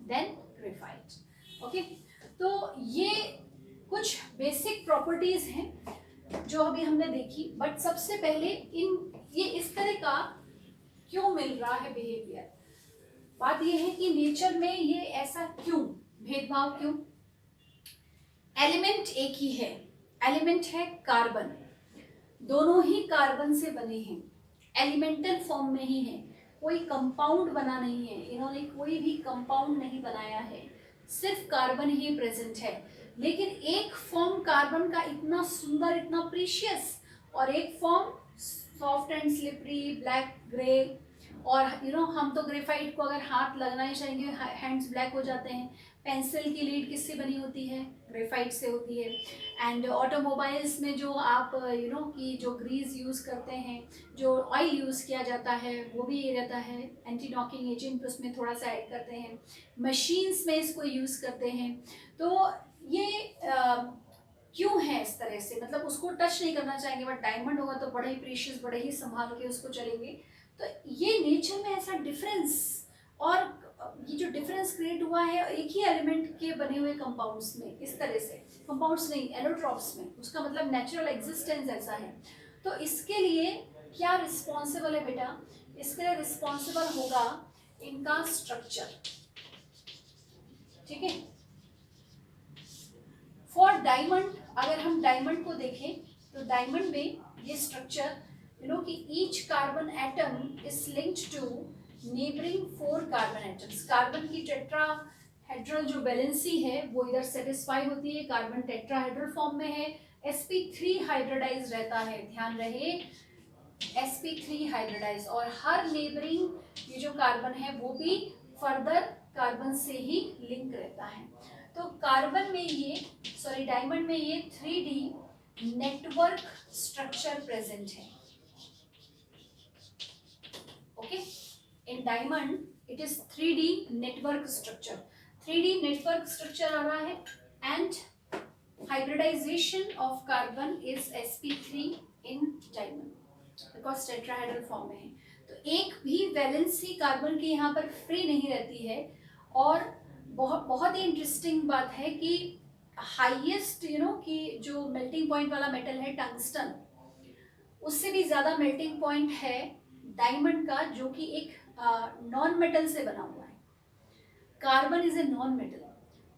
than graphite. Okay, तो ये कुछ basic properties हैं जो अभी हमने देखी, बट सबसे पहले ये इस तरह का क्यों मिल रहा है बिहेवियर। बात ये है कि नेचर में ये ऐसा क्यों, भेदभाव क्यों? एलिमेंट एक ही है, एलिमेंट है कार्बन, दोनों ही कार्बन से बने हैं, एलिमेंटल फॉर्म में ही है, कोई कंपाउंड बना नहीं है, इन्होंने कोई भी कंपाउंड नहीं बनाया है, सिर्फ कार्बन ही प्रेजेंट है। लेकिन एक फॉर्म कार्बन का इतना सुंदर, इतना प्रीशियस, और एक form soft and slippery black grey, और हम तो ग्रेफाइट को अगर हाथ लगना ही चाहेंगे हैंड्स ब्लैक हो जाते हैं। पेंसिल की लीड किससे बनी होती है? ग्रेफाइट से होती है। एंड ऑटोमोबाइल्स में जो आप कि जो ग्रीस यूज़ करते हैं, जो ऑयल यूज़ किया जाता है, वो भी ये रहता है, एंटी नॉकिंग एजेंट उसमें थोड़ा सा ऐड करते हैं, मशीन्स में इसको यूज़ करते हैं। तो ये क्यों है इस तरह से? मतलब उसको टच नहीं करना चाहेंगे, बट डायमंड होगा तो बड़ा ही प्रीशियस, बड़े ही संभाल के उसको चलेंगे। तो ये नेचर में ऐसा डिफरेंस, और ये जो डिफरेंस क्रिएट हुआ है एक ही एलिमेंट के बने हुए कंपाउंड्स में, इस तरह से कंपाउंड्स नहीं, एलोट्रॉप्स में, उसका मतलब नेचुरल एग्जिस्टेंस ऐसा है। तो इसके लिए क्या रिस्पॉन्सिबल है बेटा? इसके लिए रिस्पॉन्सिबल होगा इनका स्ट्रक्चर। ठीक है, फॉर डायमंड, अगर हम डायमंड को देखें तो डायमंड में ये स्ट्रक्चर कि each carbon atom is linked to neighbouring 4 carbon atoms. Carbon की टेट्राहेड्रल जो वैलेंसी है वो इधर सेटिस्फाई होती है, कार्बन टेट्राहेड्रल फॉर्म में है, sp3 हाइब्रिडाइज रहता है, ध्यान रहे sp3 हाइब्रिडाइज, और हर नेबरिंग ये जो कार्बन है वो भी फर्दर कार्बन से ही लिंक रहता है। तो कार्बन में ये डायमंड में ये 3D नेटवर्क स्ट्रक्चर प्रेजेंट है। Okay, in diamond it is 3D network structure, 3D network structure आ रहा है, and hybridisation of carbon is sp3 in diamond because tetrahedral form में है। तो एक भी वैलेंसी कार्बन की यहाँ पर फ्री नहीं रहती है। और बहुत ही इंटरेस्टिंग बात है कि हाईएस्ट कि जो मेल्टिंग पॉइंट वाला मेटल है टंगस्टन, उससे भी ज़्यादा मेल्टिंग पॉइंट है डायमंड का, जो कि एक नॉन मेटल से बना हुआ है। Carbon is a non metal,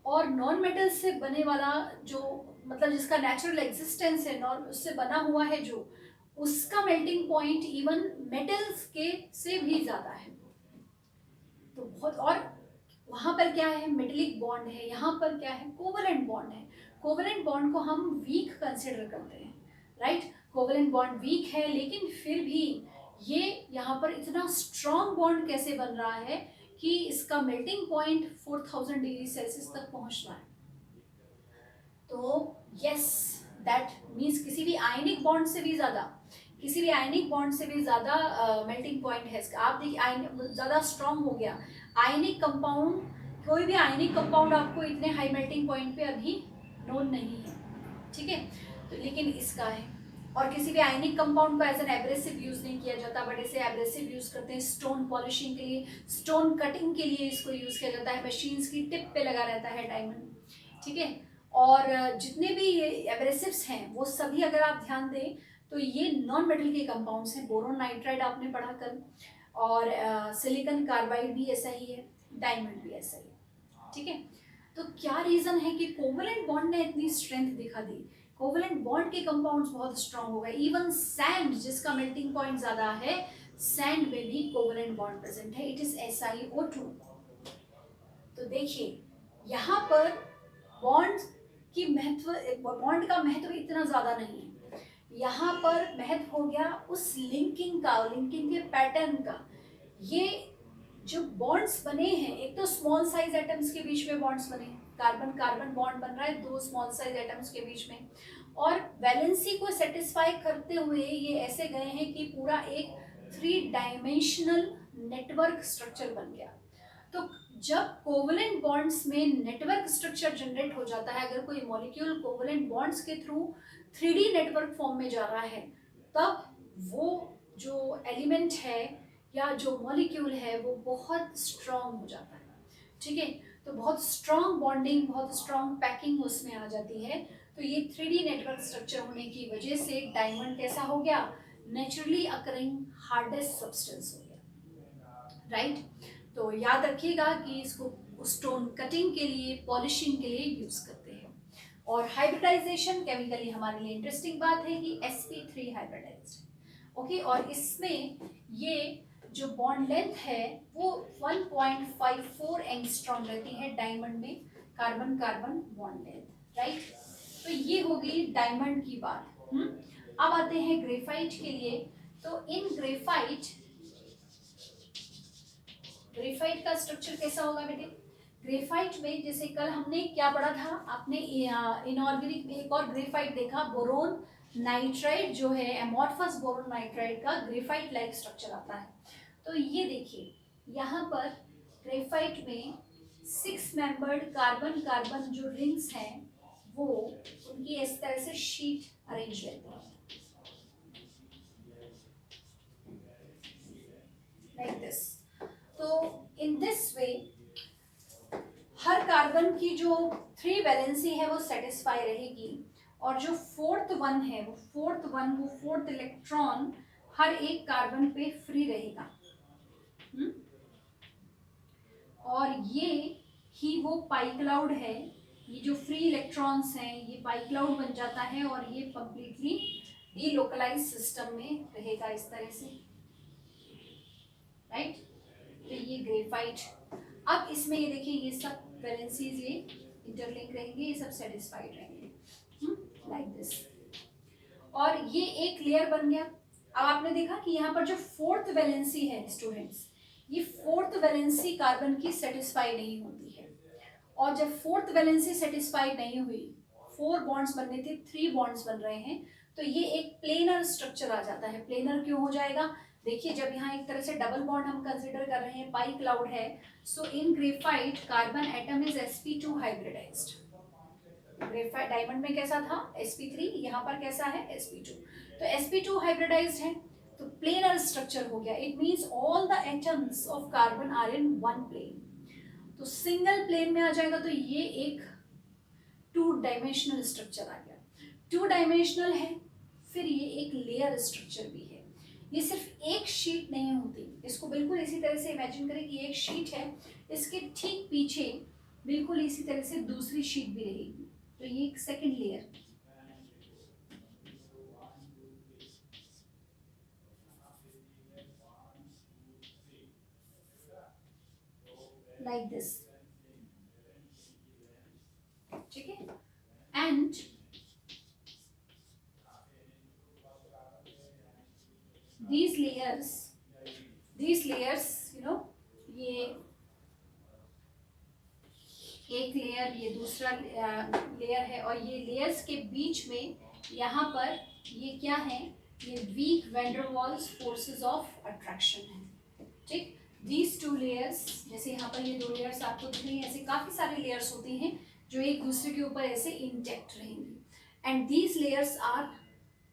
और नॉन मेटल से बने वाला जो मतलब जिसका नेचुरल एग्जिस्टेंस है, उससे बना हुआ है जो, उसका मेल्टिंग पॉइंट इवन मेटल्स के से भी ज़्यादा है। तो बहुत, और वहाँ पर क्या है? मेटेलिक बॉन्ड है, यहाँ पर क्या है? कोवलेंट बॉन्ड है। कोवलेंट बॉन्ड को हम वीक कंसिडर करते हैं, राइट? कोवलेंट बॉन्ड वीक है, लेकिन फिर भी ये यहाँ पर इतना स्ट्रॉन्ग बॉन्ड कैसे बन रहा है कि इसका मेल्टिंग पॉइंट 4000 डिग्री सेल्सियस तक पहुँच रहा है। तो यस, दैट मीन्स किसी भी आयनिक बॉन्ड से भी ज़्यादा, मेल्टिंग पॉइंट है इसका। आप देखिए ज़्यादा स्ट्रॉन्ग हो गया आयनिक कंपाउंड, कोई भी आयनिक कंपाउंड आपको इतने हाई मेल्टिंग पॉइंट पे अभी नोन नहीं है, ठीक है? तो लेकिन इसका है। और किसी भी आयनिक कंपाउंड को एज एन एब्रेसिव यूज़ नहीं किया जाता, बट इसे एब्रेसिव यूज़ करते हैं स्टोन पॉलिशिंग के लिए, स्टोन कटिंग के लिए इसको यूज़ किया जाता है, मशीन्स की टिप पे लगा रहता है डायमंड, ठीक है? और जितने भी ये एब्रेसिव्स हैं वो सभी अगर आप ध्यान दें तो ये नॉन मेटल के कंपाउंड्स हैं। बोरोन नाइट्राइड आपने पढ़ा कल, और सिलिकॉन कार्बाइड भी ऐसा ही है, डायमंड भी ऐसा ही है, ठीक है? तो क्या रीज़न है कि कोवलेंट बॉन्ड ने इतनी स्ट्रेंथ दिखा दी? कोवलेंट बॉन्ड के कंपाउंड्स बहुत स्ट्रांग हो गए। इवन सैंड, जिसका मेल्टिंग पॉइंट ज़्यादा है, सैंड में भी कोवलेंट बॉन्ड प्रेजेंट है, इट इज SiO2। तो देखिए यहाँ पर बॉन्ड का महत्व इतना ज़्यादा नहीं है, यहाँ पर महत्व हो गया उस लिंकिंग के पैटर्न का। ये जो बॉन्ड्स बने हैं, एक तो स्मॉल साइज एटम्स के बीच में बॉन्ड्स बने हैं, कार्बन कार्बन बॉन्ड बन रहा है 2 स्मॉल साइज एटम्स के बीच में, और वैलेंसी को सेटिस्फाई करते हुए ये ऐसे गए हैं कि पूरा एक 3 डायमेंशनल नेटवर्क स्ट्रक्चर बन गया। तो जब कोवलेंट बॉन्ड्स में नेटवर्क स्ट्रक्चर जनरेट हो जाता है, अगर कोई मॉलिक्यूल कोवलेंट बॉन्ड्स के थ्रू 3D नेटवर्क फॉर्म में जा रहा है, तब वो जो एलिमेंट है या जो मॉलिक्यूल है वो बहुत स्ट्रॉन्ग हो जाता है, ठीक है। तो बहुत स्ट्रॉन्ग बॉन्डिंग, बहुत स्ट्रॉन्ग पैकिंग उसमें आ जाती है। तो ये 3D नेटवर्क स्ट्रक्चर होने की वजह से डायमंड कैसा हो गया, नेचुरली अकरिंग हार्डेस्ट सब्सटेंस हो गया, राइट। तो याद रखिएगा कि इसको स्टोन कटिंग के लिए, पॉलिशिंग के लिए यूज करते हैं। और हाइब्रिडाइजेशन केमिकली हमारे लिए इंटरेस्टिंग बात है कि sp3 हाइब्रिडाइज्ड है, ओके। और इसमें ये जो बॉन्ड लेंथ है वो 1.54 एंगस्ट्रॉम रहती है डायमंड में, carbon carbon bond length, right. तो ये हो गई डायमंड की बात। अब आते हैं ग्रेफाइट के लिए। तो इन ग्रेफाइट का स्ट्रक्चर कैसा होगा बेटे, ग्रेफाइट में जैसे कल हमने क्या पढ़ा था, आपने इनऑर्गेनिक में एक और ग्रेफाइट देखा, बोरोन नाइट्राइड जो है, एमॉर्फस बोरोन नाइट्राइड का ग्रेफाइट लाइक स्ट्रक्चर आता है। तो ये देखिए यहाँ पर ग्रेफाइट में 6 मेंबर्ड कार्बन कार्बन जो रिंग्स हैं वो उनकी इस तरह से शीट अरेंज रहती है, लाइक दिस। तो in this way her carbon की जो 3 वैलेंसी है वो सेटिस्फाई रहेगी, और जो फोर्थ फोर्थ इलेक्ट्रॉन हर एक कार्बन पे फ्री रहेगा। और ये ही वो पाई क्लाउड है, ये जो फ्री इलेक्ट्रॉन्स हैं ये पाई क्लाउड बन जाता है और ये कंप्लीटली डीलोकलाइज सिस्टम में रहेगा इस तरह से, राइट। तो ये ग्रेफाइट, अब इसमें ये देखिए ये सब वैलेंसीज ये इंटरलिंक रहेंगे, ये सब सेटिस्फाइड रहेंगे, लाइक दिस। और ये एक लेयर बन गया। अब आपने देखा कि यहाँ पर जो फोर्थ वैलेंसी है स्टूडेंट्स, ये फोर्थ वैलेंसी कार्बन की सेटिस्फाई नहीं होती है, और जब फोर्थ वैलेंसी सेटिस्फाई नहीं हुई, 4 बॉन्ड्स बनने थे, 3 बॉन्ड्स बन रहे हैं, तो ये एक प्लेनर स्ट्रक्चर आ जाता है। प्लेनर क्यों हो जाएगा, देखिए जब यहाँ एक तरह से डबल बॉन्ड हम कंसिडर कर रहे हैं, पाई क्लाउड है, so in graphite carbon atom is sp2 hybridised. Graphite diamond में कैसा था sp3, यहाँ पर कैसा है sp2। तो sp2 हाइब्रिडाइज्ड है, तो प्लेनर स्ट्रक्चर हो गया। It means all the atoms of carbon are in one plane. तो सिंगल प्लेन में आ जाएगा, तो ये एक 2 डायमेंशनल स्ट्रक्चर आ गया। 2 डायमेंशनल है, फिर ये एक लेयर स्ट्रक्चर भी है। ये सिर्फ एक शीट नहीं होती, इसको बिल्कुल इसी तरह से इमेजिन करें कि एक शीट है, इसके ठीक पीछे बिल्कुल इसी तरह से दूसरी शीट भी रहेगी, तो ये एक सेकंड लेयर, लाइक दिस, ठीक है। And these layers you know, ये एक लेयर, ये दूसरा लेयर है, और ये लेयर्स के बीच में यहाँ पर ये क्या है, ये weak van der Waals forces of attraction है, ठीक। दीज 2 लेयर्स, जैसे यहाँ पर ये 2 लेयर्स आपको दिख रही हैं, ऐसे काफ़ी सारे लेयर्स होती हैं जो एक दूसरे के ऊपर ऐसे इंटेक्ट रहेंगी, and these layers are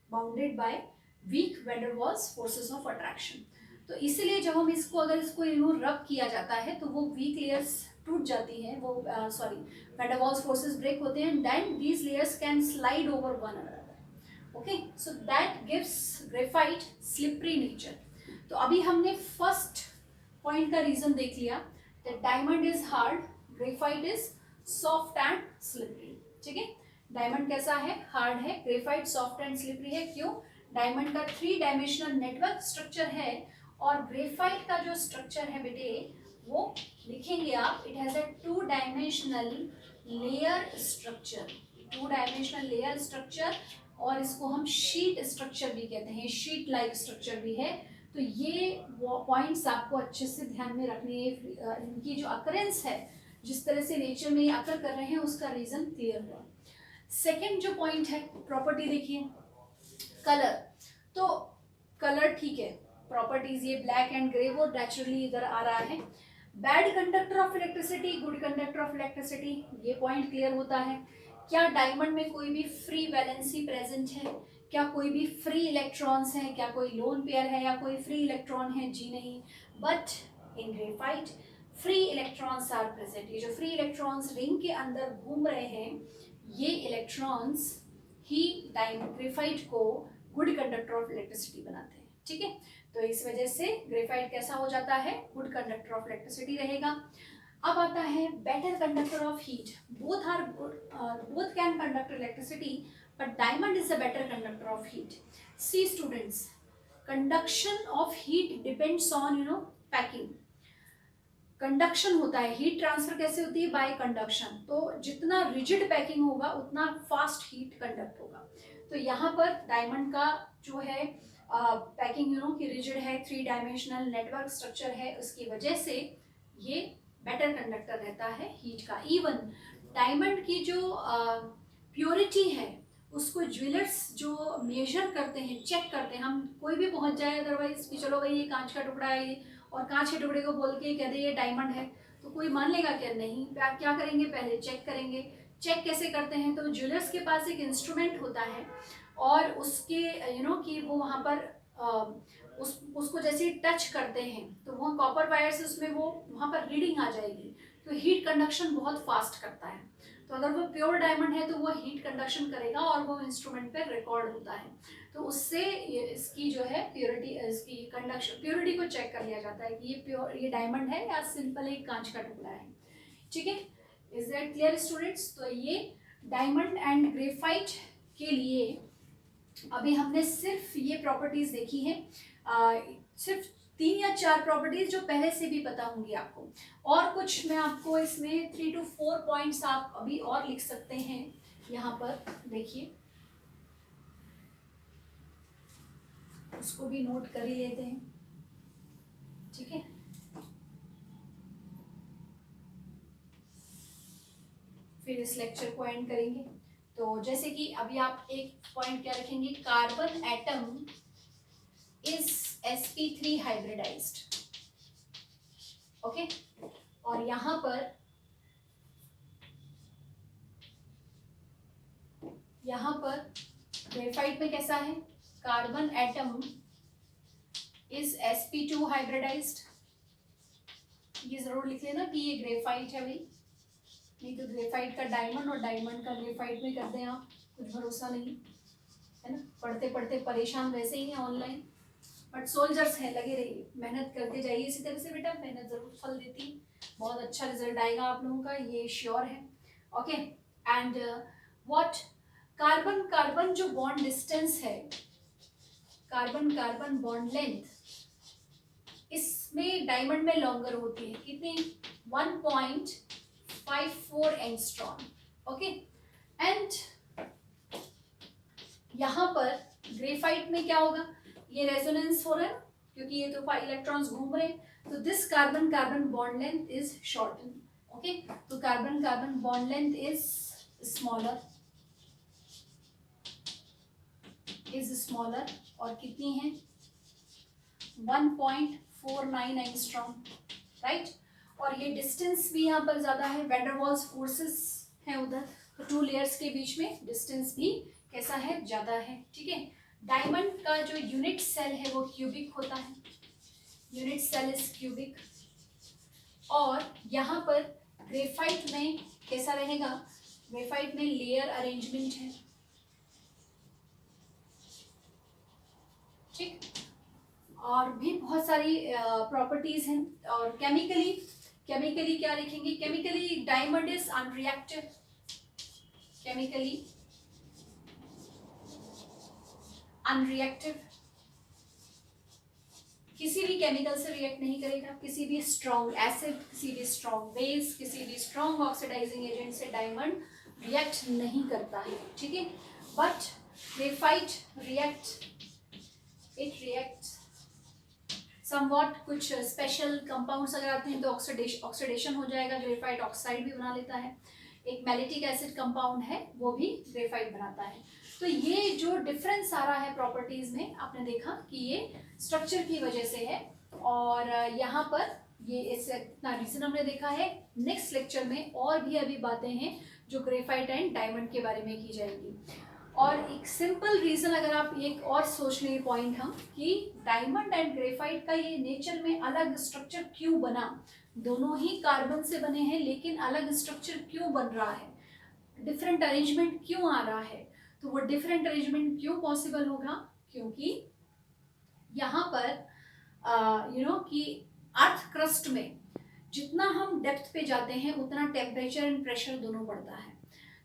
bounded by weak van der Waals forces of attraction. तो इसीलिए जब हम इसको अगर इसको रब किया जाता है तो वो वीक लेयर्स टूट जाती है, वो sorry van der Waals forces break होते हैं, then these layers can slide over one another, okay. So that gives graphite slippery nature. तो अभी हमने फर्स्ट पॉइंट का रीजन देख लिया, that diamond is hard, graphite is soft and slippery, ठीक है। डायमंड कैसा है, हार्ड है, ग्रेफाइट सॉफ्ट एंड स्लिपरी है। क्यों, डायमंड का 3 डायमेंशनल नेटवर्क स्ट्रक्चर है, और ग्रेफाइट का जो स्ट्रक्चर है बेटे वो लिखेंगे आप, it has a 2 dimensional layer structure, 2 dimensional layer structure, और इसको हम शीट स्ट्रक्चर भी कहते हैं, शीट लाइक स्ट्रक्चर भी है। तो ये पॉइंट्स आपको अच्छे से ध्यान में रखने हैं, इनकी जो अकरेंस है, जिस तरह से नेचर में ये अकर कर रहे हैं उसका रीजन क्लियर हुआ। सेकेंड जो पॉइंट है, प्रॉपर्टी देखिए, कलर। तो कलर ठीक है, प्रॉपर्टीज ये ब्लैक एंड ग्रे वो नेचुरली इधर आ रहा है। Bad conductor of electricity, good conductor of electricity, ये पॉइंट क्लियर होता है। क्या डायमंड में कोई भी फ्री वैलेंसी प्रेजेंट है, क्या कोई भी फ्री इलेक्ट्रॉन्स हैं, क्या कोई लोन पेयर है या कोई फ्री इलेक्ट्रॉन है? जी नहीं। But in graphite free electrons are present. ये जो फ्री इलेक्ट्रॉन्स रिंग के अंदर घूम रहे हैं, ये इलेक्ट्रॉन्स ही ग्रेफाइट को गुड कंडक्टर ऑफ इलेक्ट्रिसिटी बनाते हैं। ठीक है, तो इस वजह से ग्रेफाइट कैसा हो जाता है? गुड कंडक्टर ऑफ इलेक्ट्रिसिटी रहेगा। अब आता है better conductor of heat. Both can conduct electricity, but diamond is a better conductor of heat. See students, conduction of heat depends on packing. Conduction होता है, हीट ट्रांसफर कैसे होती है? Bye conduction. तो जितना रिजिड पैकिंग होगा उतना fast heat conduct होगा। तो यहाँ पर डायमंड का जो है पैकिंग कि रिजिड है, 3 डायमेंशनल नेटवर्क स्ट्रक्चर है, उसकी वजह से ये बेटर कंडक्टर रहता है हीट का। इवन डायमंड की जो प्योरिटी है उसको ज्वेलर्स जो मेजर करते हैं, चेक करते हैं, हम कोई भी पहुंच जाए अदरवाइज कि चलो भाई ये कांच का टुकड़ा है और कांच के टुकड़े को बोल के कह दे ये डायमंड है, तो कोई मान लेगा क्या? नहीं। क्या करेंगे? पहले चेक करेंगे। चेक कैसे करते हैं? तो ज्वेलर्स के पास एक इंस्ट्रूमेंट होता है और उसके कि वो वहाँ पर उसको जैसे ही टच करते हैं तो वो कॉपर वायर से उसमें वो वहाँ पर रीडिंग आ जाएगी। तो हीट कंडक्शन बहुत फास्ट करता है। तो अगर वो प्योर डायमंड है तो वो हीट कंडक्शन करेगा और वो इंस्ट्रूमेंट पे रिकॉर्ड होता है। तो उससे इसकी जो है प्योरिटी, इसकी कंडक्शन प्योरिटी को चेक कर लिया जाता है कि ये डायमंड है या सिंपल एक कांच का टुकड़ा है। ठीक है, इज दैट क्लियर स्टूडेंट्स? तो ये डायमंड एंड ग्रेफाइट के लिए अभी हमने सिर्फ ये प्रॉपर्टीज देखी हैं, सिर्फ 3 या 4 प्रॉपर्टीज जो पहले से भी पता होंगी आपको। और कुछ मैं आपको इसमें 3 to 4 पॉइंट्स आप अभी और लिख सकते हैं। यहाँ पर देखिए, उसको भी नोट कर ही लेते हैं। ठीक है, फिर इस लेक्चर को एंड करेंगे। तो जैसे कि अभी आप एक पॉइंट क्या रखेंगे? Carbon atom is sp3 hybridised. Okay, और यहां पर ग्रेफाइट में कैसा है? Carbon atom is sp2 hybridised. ये जरूर लिख लेना कि ये ग्रेफाइट है भाई, नहीं तो ग्रेफाइट का डायमंड और डायमंड का ग्रेफाइट में कर दें आप, कुछ भरोसा नहीं है ना। पढ़ते पढ़ते परेशान वैसे ही हैं ऑनलाइन, बट सोल्जर्स हैं, लगे रहिए, मेहनत करते जाइए इसी तरह से बेटा, मेहनत जरूर फल देती है, बहुत अच्छा रिजल्ट आएगा आप लोगों का, ये श्योर है। Okay, and what carbon carbon जो बॉन्ड डिस्टेंस है, कार्बन कार्बन बॉन्ड लेंथ, इसमें डायमंड में लॉन्गर होती है। कितनी? 1.54 एंगस्ट्रॉम। ओके, एंड यहां पर ग्रेफाइट में क्या होगा? ये रेजोनेंस हो रहा है क्योंकि ये तो इलेक्ट्रॉन्स घूम रहे हैं, तो this carbon carbon bond length is shorten. Okay, तो carbon carbon bond length is smaller और कितनी है? 1.49 एंगस्ट्रॉम, राइट। और ये डिस्टेंस भी यहाँ पर ज्यादा है, वैंडरवाल्स फोर्सेस है उधर, तो 2 लेयर्स के बीच में डिस्टेंस भी कैसा है? ज्यादा है। ठीक है, डायमंड का जो यूनिट सेल है वो क्यूबिक होता है, यूनिट सेल इज क्यूबिक। और यहाँ पर ग्रेफाइट में कैसा रहेगा? ग्रेफाइट में लेयर अरेंजमेंट है। ठीक, और भी बहुत सारी प्रॉपर्टीज हैं। और केमिकली क्या लिखेंगे? केमिकली डायमंड इज अनरिएक्टिव, किसी भी केमिकल से रिएक्ट नहीं करेगा, किसी भी स्ट्रॉन्ग एसिड, किसी भी स्ट्रॉन्ग बेस, किसी भी स्ट्रॉन्ग ऑक्सीडाइजिंग एजेंट से डायमंड रिएक्ट नहीं करता है। ठीक है, बट ग्रेफाइट रिएक्ट्स समवॉट, कुछ स्पेशल कंपाउंड्स अगर आते हैं तो ऑक्सीडेशन हो जाएगा, ग्रेफाइट ऑक्साइड भी बना लेता है। एक मैलिटिक एसिड कंपाउंड है वो भी ग्रेफाइट बनाता है। तो ये जो डिफरेंस आ रहा है प्रॉपर्टीज में, आपने देखा कि ये स्ट्रक्चर की वजह से है। और यहाँ पर ये इससे इतना रीजन हमने देखा है। नेक्स्ट लेक्चर में और भी अभी बातें हैं जो ग्रेफाइट एंड डायमंड के बारे में की जाएंगी। और एक सिंपल रीजन अगर आप एक और सोच लें पॉइंट हम कि डायमंड एंड ग्रेफाइट का ये नेचर में अलग स्ट्रक्चर क्यों बना, दोनों ही कार्बन से बने हैं लेकिन अलग स्ट्रक्चर क्यों बन रहा है, डिफरेंट अरेंजमेंट क्यों आ रहा है। तो वो डिफरेंट अरेंजमेंट क्यों पॉसिबल होगा, क्योंकि यहाँ पर कि अर्थ क्रस्ट में जितना हम डेप्थ पे जाते हैं उतना टेम्परेचर एंड प्रेशर दोनों बढ़ता है।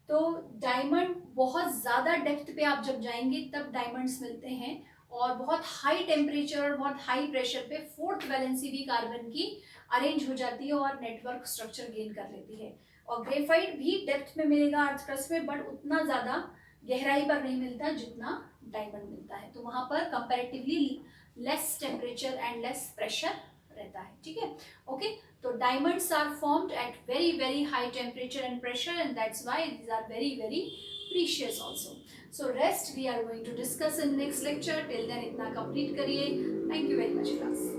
तो डायमंड बहुत ज़्यादा डेप्थ पे आप जब जाएंगे तब डायमंड्स मिलते हैं, और बहुत हाई टेम्परेचर और बहुत हाई प्रेशर पे फोर्थ वैलेंसी भी कार्बन की अरेंज हो जाती है और नेटवर्क स्ट्रक्चर गेन कर लेती है। और ग्रेफाइट भी डेप्थ में मिलेगा अर्थ क्रस्ट में, बट उतना ज़्यादा गहराई पर नहीं मिलता जितना डायमंड मिलता है। तो वहाँ पर comparatively less temperature and less pressure रहता है। ठीक है, ओके। तो diamonds are formed at very high temperature and pressure, and that's why these are very precious also. So rest we are going to discuss in next lecture. Till then इतना complete करिए. Thank you very much class.